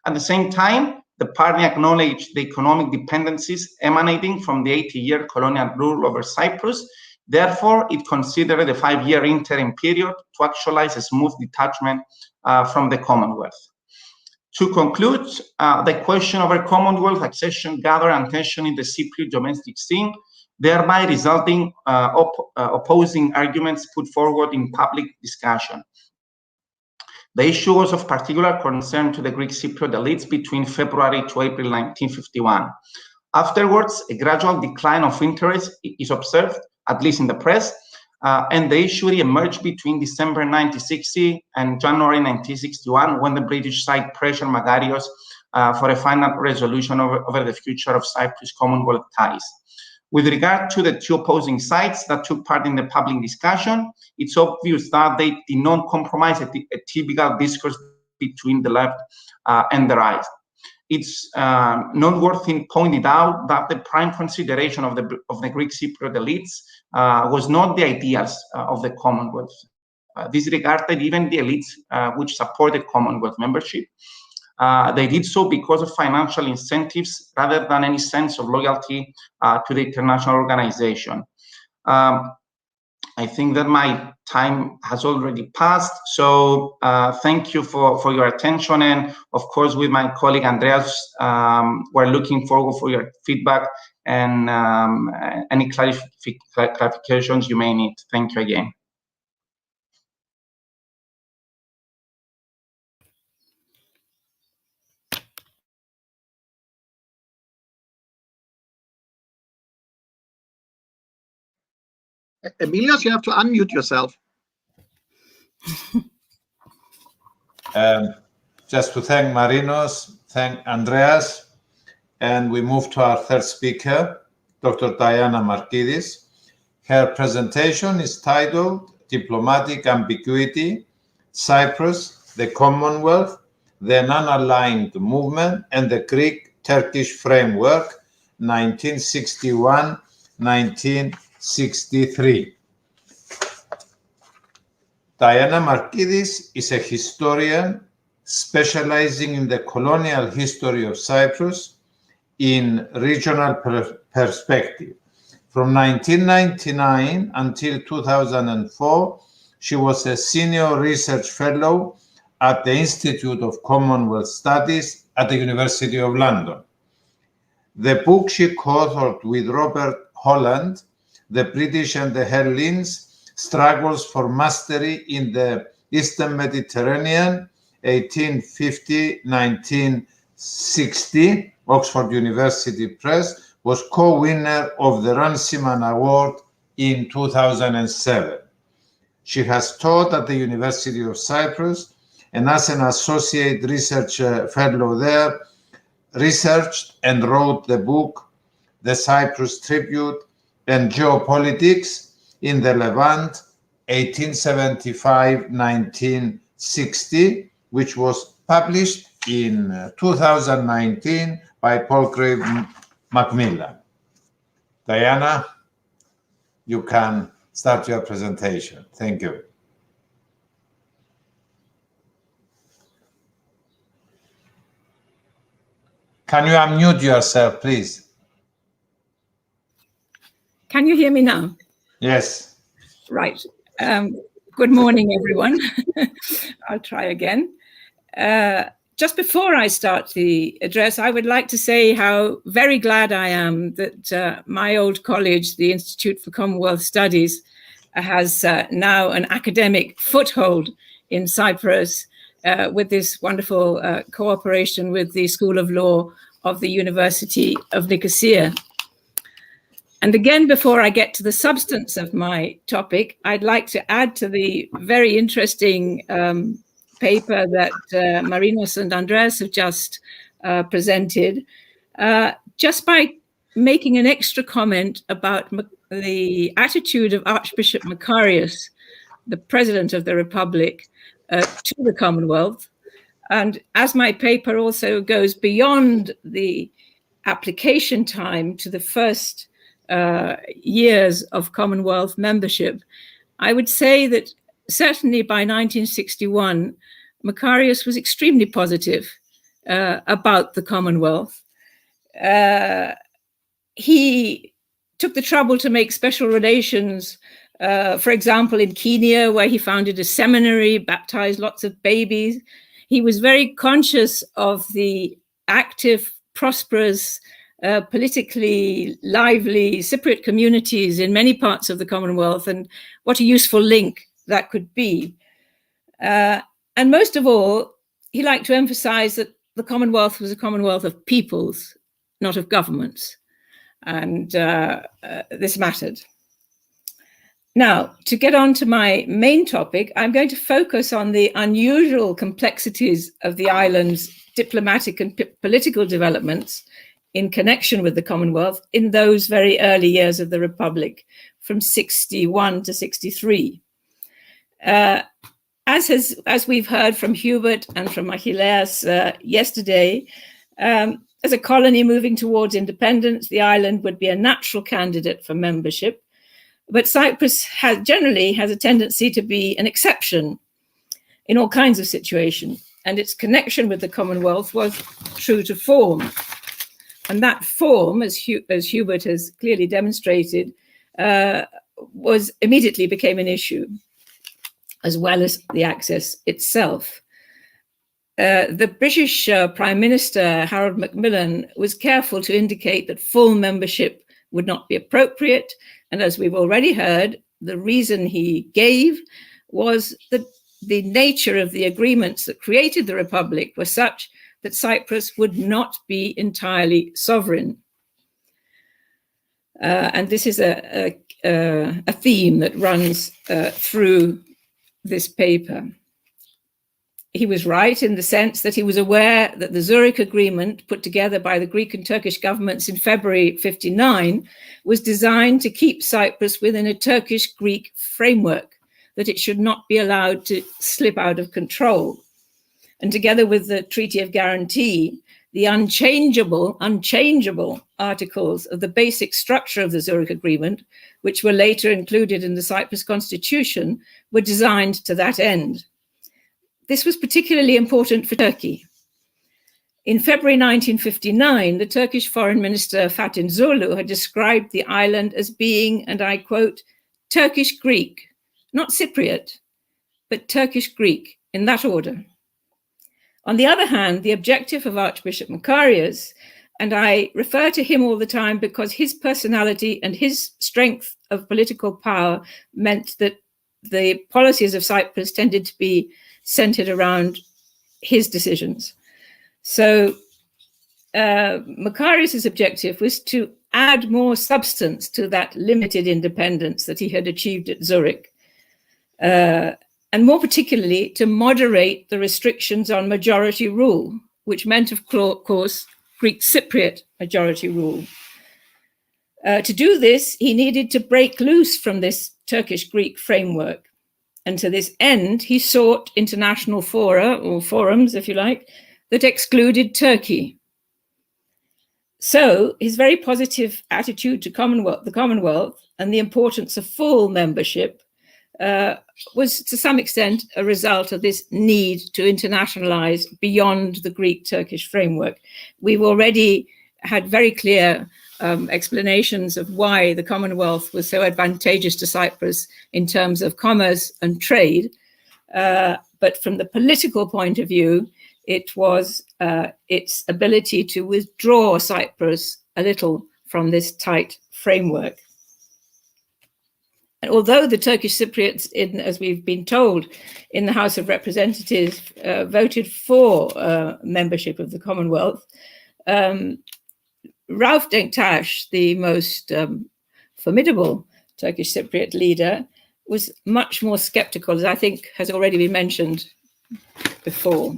At the same time, the party acknowledged the economic dependencies emanating from the 80-year colonial rule over Cyprus. Therefore, it considered a 5-year interim period to actualize a smooth detachment from the Commonwealth. To conclude, the question over Commonwealth accession gathered attention in the Cypriot domestic scene, thereby resulting opposing arguments put forward in public discussion. The issue was of particular concern to the Greek Cypriot elites between February to April 1951. Afterwards, a gradual decline of interest is observed, at least in the press, and the issue emerged between December 1960 and January 1961, when the British side pressured Karyos for a final resolution over the future of Cyprus' Commonwealth ties. With regard to the 2 opposing sides that took part in the public discussion, it's obvious that they did not compromise a typical discourse between the left and the right. it's noteworthy pointed out that the prime consideration of the Greek Cypriot elites was not the ideals of the Commonwealth. This regarded even the elites which supported Commonwealth membership. They did so because of financial incentives rather than any sense of loyalty to the international organization. I think that my time has already passed, so thank you for your attention, and of course with my colleague Andreas, we're looking forward for your feedback and any clarifications you may need. Thank you again.
Emilios, you have to unmute yourself.
Just to thank Marinos, thank Andreas, and we move to our third speaker, Dr. Diana Markides. Her presentation is titled Diplomatic Ambiguity, Cyprus, the Commonwealth, the Non-Aligned Movement, and the Greek-Turkish Framework, 1961-1963. Diana Markides is a historian specializing in the colonial history of Cyprus in regional perspective. From 1999 until 2004, she was a senior research fellow at the Institute of Commonwealth Studies at the University of London. The book she co-authored with Robert Holland, The British and the Hellenes, Struggles for Mastery in the Eastern Mediterranean, 1850-1960, Oxford University Press, was co-winner of the Runciman Award in 2007. She has taught at the University of Cyprus, and as an associate research fellow there, researched and wrote the book, The Cyprus Tribute and Geopolitics in the Levant, 1875-1960, which was published in 2019 by Palgrave Macmillan. Diana, you can start your presentation. Thank you. Can you unmute yourself, please?
Can you hear me now?
Yes.
Right. Good morning, everyone. I'll try again. Just before I start the address, I would like to say how very glad I am that my old college, the Institute for Commonwealth Studies, has now an academic foothold in Cyprus with this wonderful cooperation with the School of Law of the University of Nicosia. And again, before I get to the substance of my topic, I'd like to add to the very interesting paper that Marinos and Andreas have just presented, just by making an extra comment about the attitude of Archbishop Karyos, the President of the Republic, to the Commonwealth. And as my paper also goes beyond the application time to the first years of Commonwealth membership, I would say that certainly by 1961, Makarios was extremely positive about the Commonwealth. He took the trouble to make special relations, for example, in Kenya, where he founded a seminary, baptized lots of babies. He was very conscious of the active, prosperous, politically lively Cypriot communities in many parts of the Commonwealth, and what a useful link that could be. And most of all, he liked to emphasize that the Commonwealth was a Commonwealth of peoples, not of governments. And this mattered. Now, to get on to my main topic, I'm going to focus on the unusual complexities of the island's diplomatic and political developments in connection with the Commonwealth in those very early years of the Republic, from 61 to 63. As we've heard from Hubert and from Achilles yesterday, As a colony moving towards independence, the island would be a natural candidate for membership. But Cyprus generally has a tendency to be an exception in all kinds of situations, and its connection with the Commonwealth was true to form. And that form, as Hubert has clearly demonstrated, immediately became an issue, as well as the access itself. The British Prime Minister, Harold Macmillan, was careful to indicate that full membership would not be appropriate. And as we've already heard, the reason he gave was that the nature of the agreements that created the Republic were such that Cyprus would not be entirely sovereign. And this is a theme that runs through this paper. He was right in the sense that he was aware that the Zurich Agreement, put together by the Greek and Turkish governments in February '59, was designed to keep Cyprus within a Turkish-Greek framework, that it should not be allowed to slip out of control. And together with the Treaty of Guarantee, the unchangeable articles of the basic structure of the Zurich Agreement, which were later included in the Cyprus Constitution, were designed to that end. This was particularly important for Turkey. In February 1959, the Turkish Foreign Minister Fatih Zulu had described the island as being, and I quote, Turkish-Greek, not Cypriot, but Turkish-Greek, in that order. On the other hand, the objective of Archbishop Karyos, and I refer to him all the time because his personality and his strength of political power meant that the policies of Cyprus tended to be centered around his decisions. So Makarios' objective was to add more substance to that limited independence that he had achieved at Zurich, and more particularly to moderate the restrictions on majority rule, which meant, of course, Greek Cypriot majority rule. To do this, he needed to break loose from this Turkish-Greek framework. And to this end, he sought international fora, or forums, if you like, that excluded Turkey. So his very positive attitude to the Commonwealth and the importance of full membership was to some extent a result of this need to internationalize beyond the Greek-Turkish framework. We've already had very clear explanations of why the Commonwealth was so advantageous to Cyprus in terms of commerce and trade. But from the political point of view, it was its ability to withdraw Cyprus a little from this tight framework. And although the Turkish Cypriots, as we've been told, in the House of Representatives voted for membership of the Commonwealth, Rauf Denktaş, the most formidable Turkish Cypriot leader, was much more skeptical, as I think has already been mentioned before.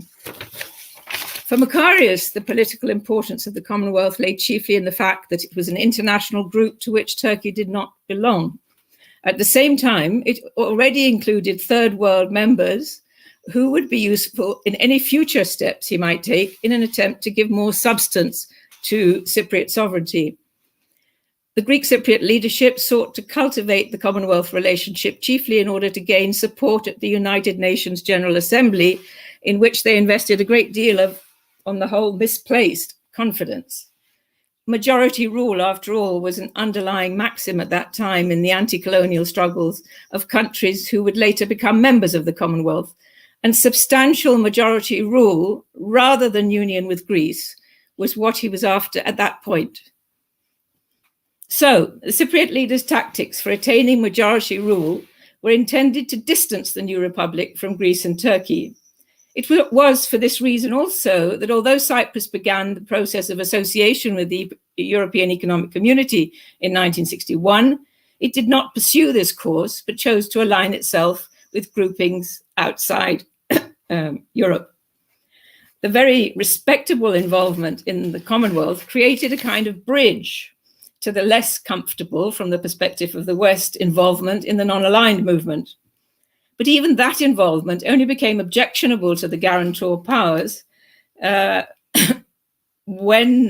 For Makarios, the political importance of the Commonwealth lay chiefly in the fact that it was an international group to which Turkey did not belong. At the same time, it already included third world members who would be useful in any future steps he might take in an attempt to give more substance to Cypriot sovereignty. The Greek Cypriot leadership sought to cultivate the Commonwealth relationship chiefly in order to gain support at the United Nations General Assembly, in which they invested a great deal of, on the whole, misplaced confidence. Majority rule, after all, was an underlying maxim at that time in the anti-colonial struggles of countries who would later become members of the Commonwealth, and substantial majority rule, rather than union with Greece, was what he was after at that point. So the Cypriot leaders' tactics for attaining majority rule were intended to distance the new republic from Greece and Turkey. It was for this reason also that although Cyprus began the process of association with the European Economic Community in 1961, it did not pursue this course, but chose to align itself with groupings outside Europe. The very respectable involvement in the Commonwealth created a kind of bridge to the less comfortable, from the perspective of the West, involvement in the non-aligned movement. But even that involvement only became objectionable to the guarantor powers when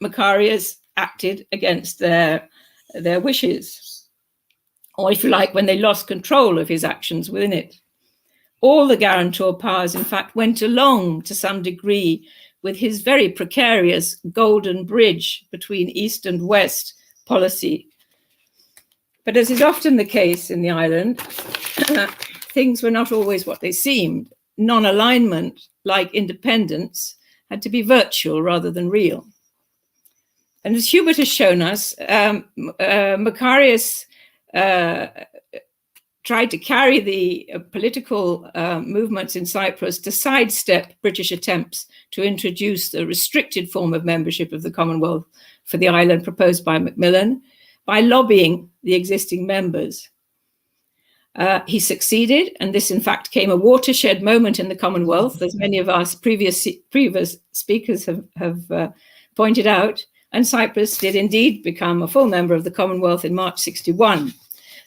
Makarios acted against their wishes, or if you like, when they lost control of his actions within it. All the guarantor powers, in fact, went along to some degree with his very precarious golden bridge between East and West policy. But as is often the case in the island, things were not always what they seemed. Non-alignment, like independence, had to be virtual rather than real. And as Hubert has shown us, Makarios tried to carry the political movements in Cyprus to sidestep British attempts to introduce the restricted form of membership of the Commonwealth for the island proposed by Macmillan by lobbying the existing members. He succeeded, and this in fact came a watershed moment in the Commonwealth, as many of our previous speakers have pointed out, and Cyprus did indeed become a full member of the Commonwealth in March 61.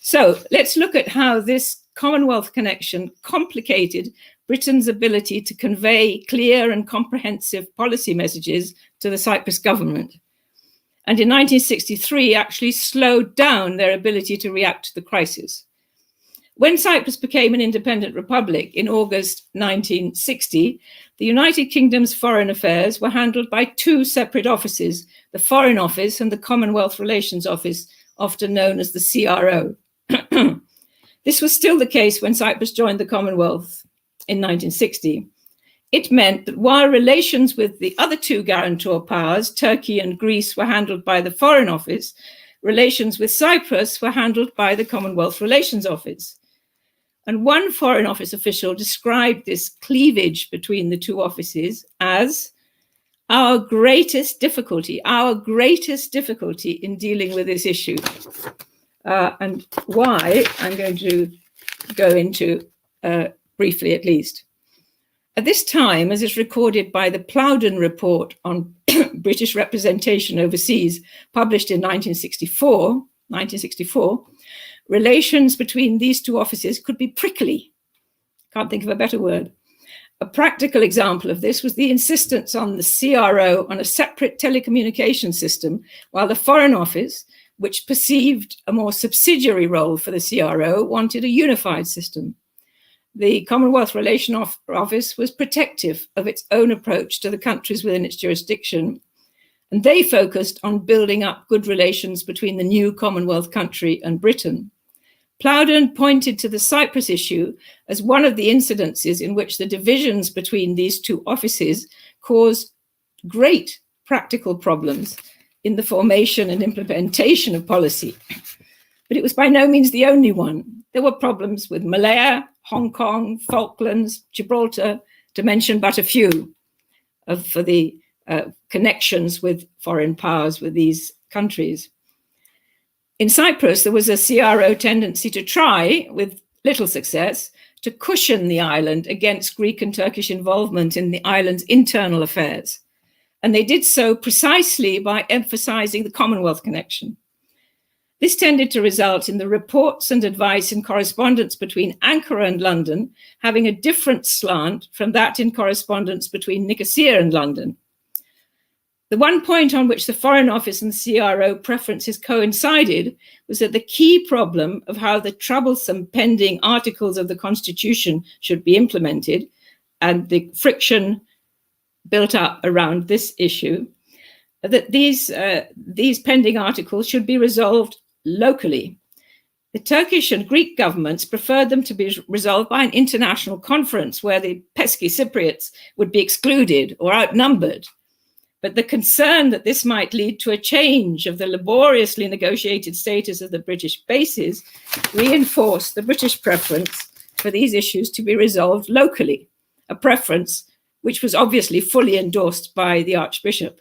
So let's look at how this Commonwealth connection complicated Britain's ability to convey clear and comprehensive policy messages to the Cyprus government. And in 1963, actually slowed down their ability to react to the crisis. When Cyprus became an independent republic in August 1960, the United Kingdom's foreign affairs were handled by two separate offices, the Foreign Office and the Commonwealth Relations Office, often known as the CRO. This was still the case when Cyprus joined the Commonwealth in 1960. It meant that while relations with the other two guarantor powers, Turkey and Greece, were handled by the Foreign Office, relations with Cyprus were handled by the Commonwealth Relations Office. And one Foreign Office official described this cleavage between the two offices as our greatest difficulty in dealing with this issue. And why I'm going to go into briefly at least. At this time, as is recorded by the Plowden Report on British representation overseas, published in 1964, relations between these two offices could be prickly. Can't think of a better word. A practical example of this was the insistence on the CRO on a separate telecommunication system, while the Foreign Office, which perceived a more subsidiary role for the CRO, wanted a unified system. The Commonwealth Relations Office was protective of its own approach to the countries within its jurisdiction, and they focused on building up good relations between the new Commonwealth country and Britain. Plowden pointed to the Cyprus issue as one of the incidences in which the divisions between these two offices caused great practical problems in the formation and implementation of policy. But it was by no means the only one. There were problems with Malaya, Hong Kong, Falklands, Gibraltar, to mention but a few for the connections with foreign powers with these countries. In Cyprus, there was a CRO tendency to try, with little success, to cushion the island against Greek and Turkish involvement in the island's internal affairs. And they did so precisely by emphasizing the Commonwealth connection. This tended to result in the reports and advice and correspondence between Ankara and London having a different slant from that in correspondence between Nicosia and London. The one point on which the Foreign Office and CRO preferences coincided was that the key problem of how the troublesome pending articles of the Constitution should be implemented, and the friction built up around this issue, that these pending articles should be resolved locally. The Turkish and Greek governments preferred them to be resolved by an international conference where the pesky Cypriots would be excluded or outnumbered. But the concern that this might lead to a change of the laboriously negotiated status of the British bases reinforced the British preference for these issues to be resolved locally, a preference which was obviously fully endorsed by the Archbishop.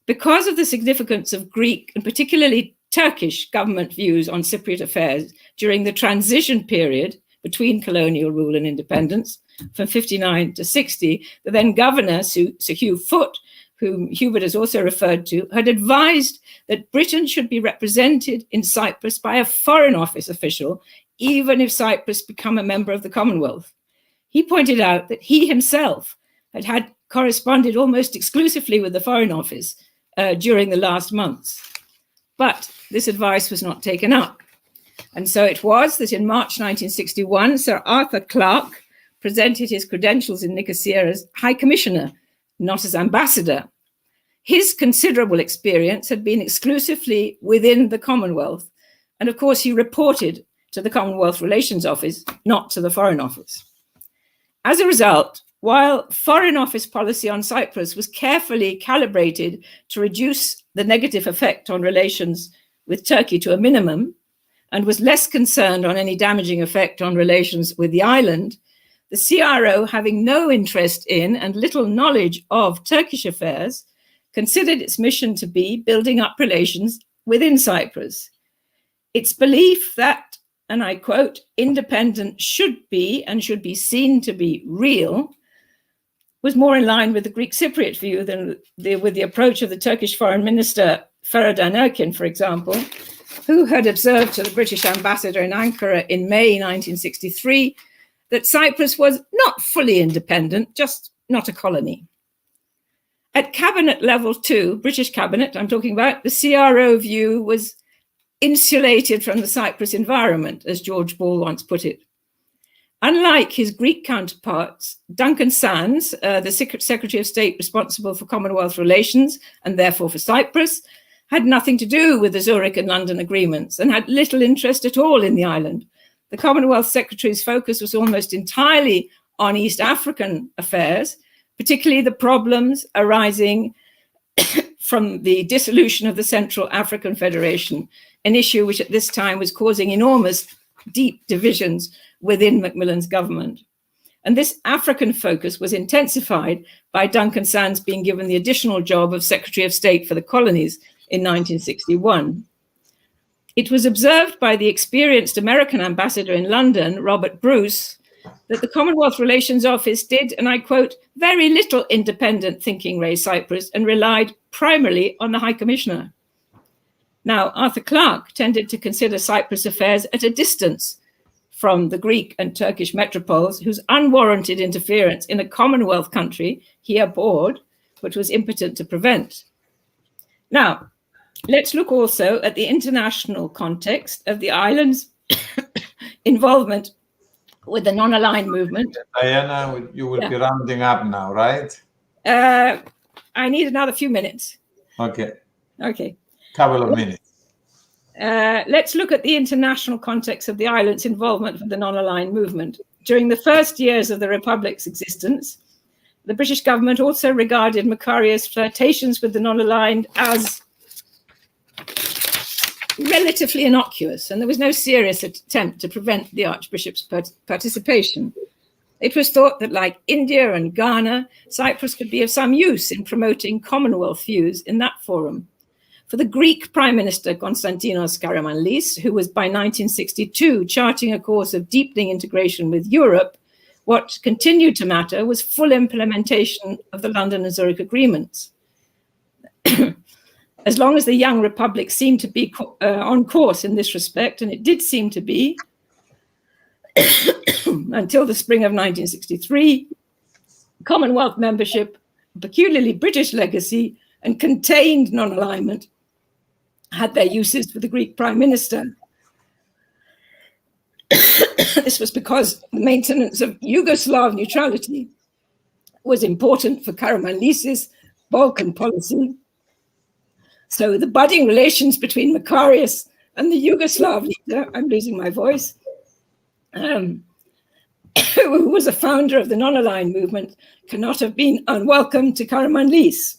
Because of the significance of Greek and particularly Turkish government views on Cypriot affairs during the transition period between colonial rule and independence from 59 to 60, the then governor, Sir Hugh Foote, whom Hubert has also referred to, had advised that Britain should be represented in Cyprus by a Foreign Office official, even if Cyprus become a member of the Commonwealth. He pointed out that he himself had had corresponded almost exclusively with the Foreign Office during the last months. But this advice was not taken up. And so it was that in March 1961, Sir Arthur Clarke presented his credentials in Nicosia as High Commissioner, not as ambassador. His considerable experience had been exclusively within the Commonwealth. And of course, he reported to the Commonwealth Relations Office, not to the Foreign Office. As a result, while Foreign Office policy on Cyprus was carefully calibrated to reduce the negative effect on relations with Turkey to a minimum, and was less concerned on any damaging effect on relations with the island, the CRO, having no interest in and little knowledge of Turkish affairs, considered its mission to be building up relations within Cyprus. Its belief that, and I quote, independence should be and should be seen to be real, was more in line with the Greek Cypriot view than with the approach of the Turkish Foreign Minister Feridun Erkin, for example, who had observed to the British ambassador in Ankara in May 1963 that Cyprus was not fully independent, just not a colony. At cabinet level too, British cabinet, I'm talking about, the CRO view was insulated from the Cyprus environment, as George Ball once put it. Unlike his Greek counterparts, Duncan Sands, the Secretary of State responsible for Commonwealth relations and therefore for Cyprus, had nothing to do with the Zurich and London agreements and had little interest at all in the island. The Commonwealth Secretary's focus was almost entirely on East African affairs, particularly the problems arising from the dissolution of the Central African Federation, an issue which at this time was causing enormous, deep divisions within Macmillan's government. And this African focus was intensified by Duncan Sands being given the additional job of Secretary of State for the Colonies in 1961. It was observed by the experienced American ambassador in London, Robert Bruce, that the Commonwealth Relations Office did, and I quote, very little independent thinking raise Cyprus and relied primarily on the High Commissioner. Now, Arthur Clarke tended to consider Cyprus affairs at a distance from the Greek and Turkish metropoles, whose unwarranted interference in a Commonwealth country he abhorred, but was impotent to prevent. Now, let's look also at the international context of the island's involvement with the non-aligned movement.
Diana, you will be rounding up now, right?
I need another few minutes.
Okay.
Okay.
Couple of minutes.
Let's look at the international context of the island's involvement with the non-aligned movement. During the first years of the Republic's existence, the British government also regarded Makarios' flirtations with the non-aligned as relatively innocuous, and there was no serious attempt to prevent the Archbishop's participation. It was thought that, like India and Ghana, Cyprus could be of some use in promoting Commonwealth views in that forum. For the Greek Prime Minister Konstantinos Karamanlis, who was by 1962 charting a course of deepening integration with Europe, what continued to matter was full implementation of the London and Zurich agreements. As long as the young republic seemed to be on course in this respect, and it did seem to be, until the spring of 1963, Commonwealth membership, peculiarly British legacy, and contained non-alignment had their uses for the Greek Prime Minister. This was because the maintenance of Yugoslav neutrality was important for Karamanlis' Balkan policy. So the budding relations between Makarios and the Yugoslav leader, I'm losing my voice, who was a founder of the non-aligned movement, cannot have been unwelcome to Karamanlis.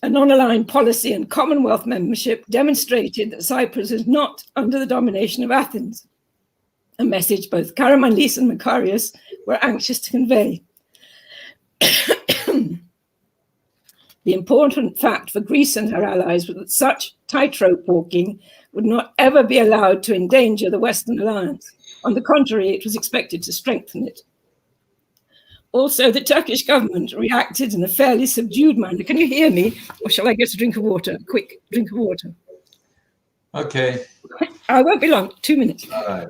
A non-aligned policy and Commonwealth membership demonstrated that Cyprus is not under the domination of Athens, a message both Karamanlis and Makarios were anxious to convey. The important fact for Greece and her allies was that such tightrope walking would not ever be allowed to endanger the Western alliance. On the contrary, it was expected to strengthen it. Also, the Turkish government reacted in a fairly subdued manner. Can you hear me? Or shall I get a drink of water? A quick drink of water.
Okay.
I won't be long, 2 minutes.
All right.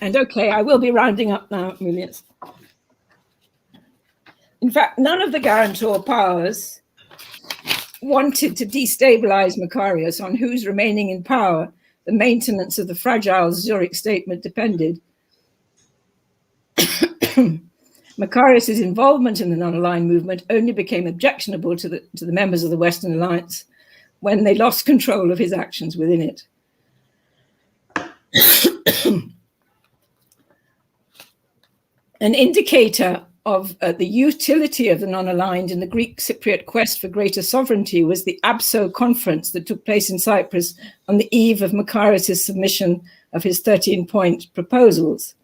And okay, I will be rounding up now, Emilios. In fact, none of the guarantor powers wanted to destabilize Karyos, on whose remaining in power the maintenance of the fragile Zurich statement depended. Karyos' involvement in the non-aligned movement only became objectionable to the members of the Western Alliance when they lost control of his actions within it. An indicator of the utility of the non-aligned in the Greek Cypriot quest for greater sovereignty was the ABSO conference that took place in Cyprus on the eve of Karyos' submission of his 13-point proposals.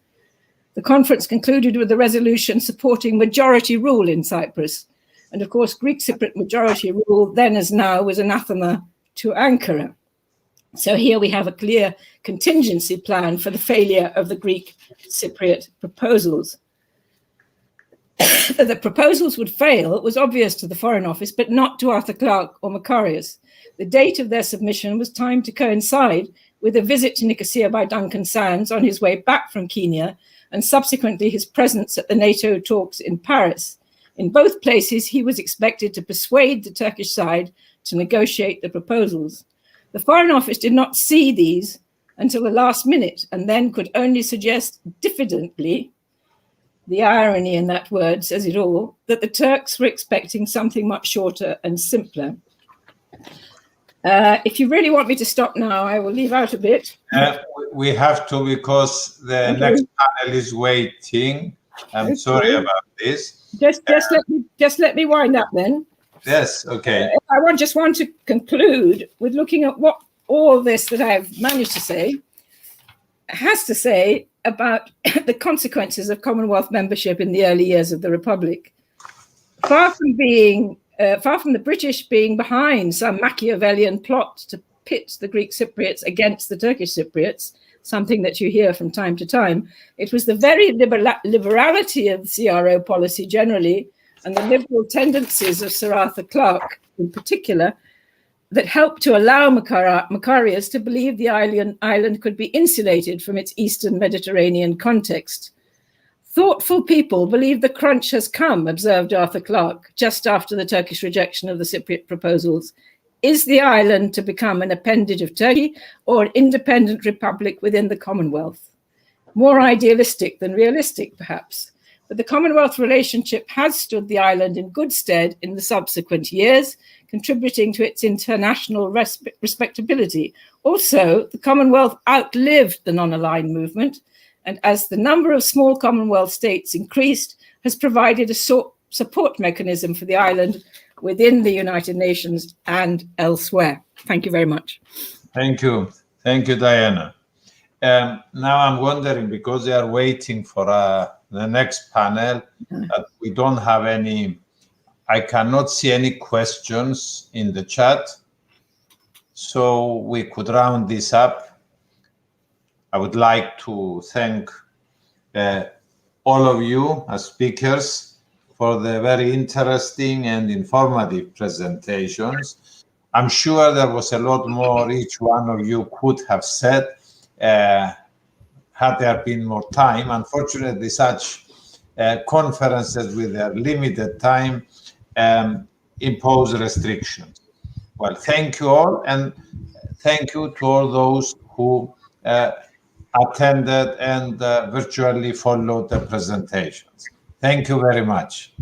The conference concluded with a resolution supporting majority rule in Cyprus. And of course, Greek Cypriot majority rule, then as now, was anathema to Ankara. So here we have a clear contingency plan for the failure of the Greek Cypriot proposals. That the proposals would fail was obvious to the Foreign Office, but not to Arthur Clarke or Karyos. The date of their submission was timed to coincide with a visit to Nicosia by Duncan Sands on his way back from Kenya, and subsequently his presence at the NATO talks in Paris. In both places, he was expected to persuade the Turkish side to negotiate the proposals. The Foreign Office did not see these until the last minute, and then could only suggest diffidently, the irony in that word says it all, that the Turks were expecting something much shorter and simpler. If you really want me to stop now, I will leave out a bit.
We have to, because the next panel is waiting. I'm sorry about this.
Just let me wind up then.
Yes, okay.
I just want to conclude with looking at what all this that I've managed to say has to say about the consequences of Commonwealth membership in the early years of the Republic. Far from the British being behind some Machiavellian plot to pit the Greek Cypriots against the Turkish Cypriots, something that you hear from time to time, it was the very liberality of CRO policy generally, and the liberal tendencies of Sir Arthur Clarke in particular, that helped to allow Karyos to believe the island could be insulated from its Eastern Mediterranean context. Thoughtful people believe the crunch has come, observed Arthur Clarke, just after the Turkish rejection of the Cypriot proposals. Is the island to become an appendage of Turkey or an independent republic within the Commonwealth? More idealistic than realistic, perhaps. But the Commonwealth relationship has stood the island in good stead in the subsequent years, contributing to its international respectability. Also, the Commonwealth outlived the non-aligned movement, and as the number of small Commonwealth states increased, has provided a support mechanism for the island within the United Nations and elsewhere. Thank you very much. Thank
you. Thank you, Diana. Now I'm wondering, because they are waiting for the next panel, that we don't have any, I cannot see any questions in the chat, so we could round this up. I would like to thank all of you as speakers for the very interesting and informative presentations. I'm sure there was a lot more each one of you could have said had there been more time. Unfortunately, such conferences with their limited time impose restrictions. Well, thank you all, and thank you to all those who attended and virtually followed the presentations. Thank you very much.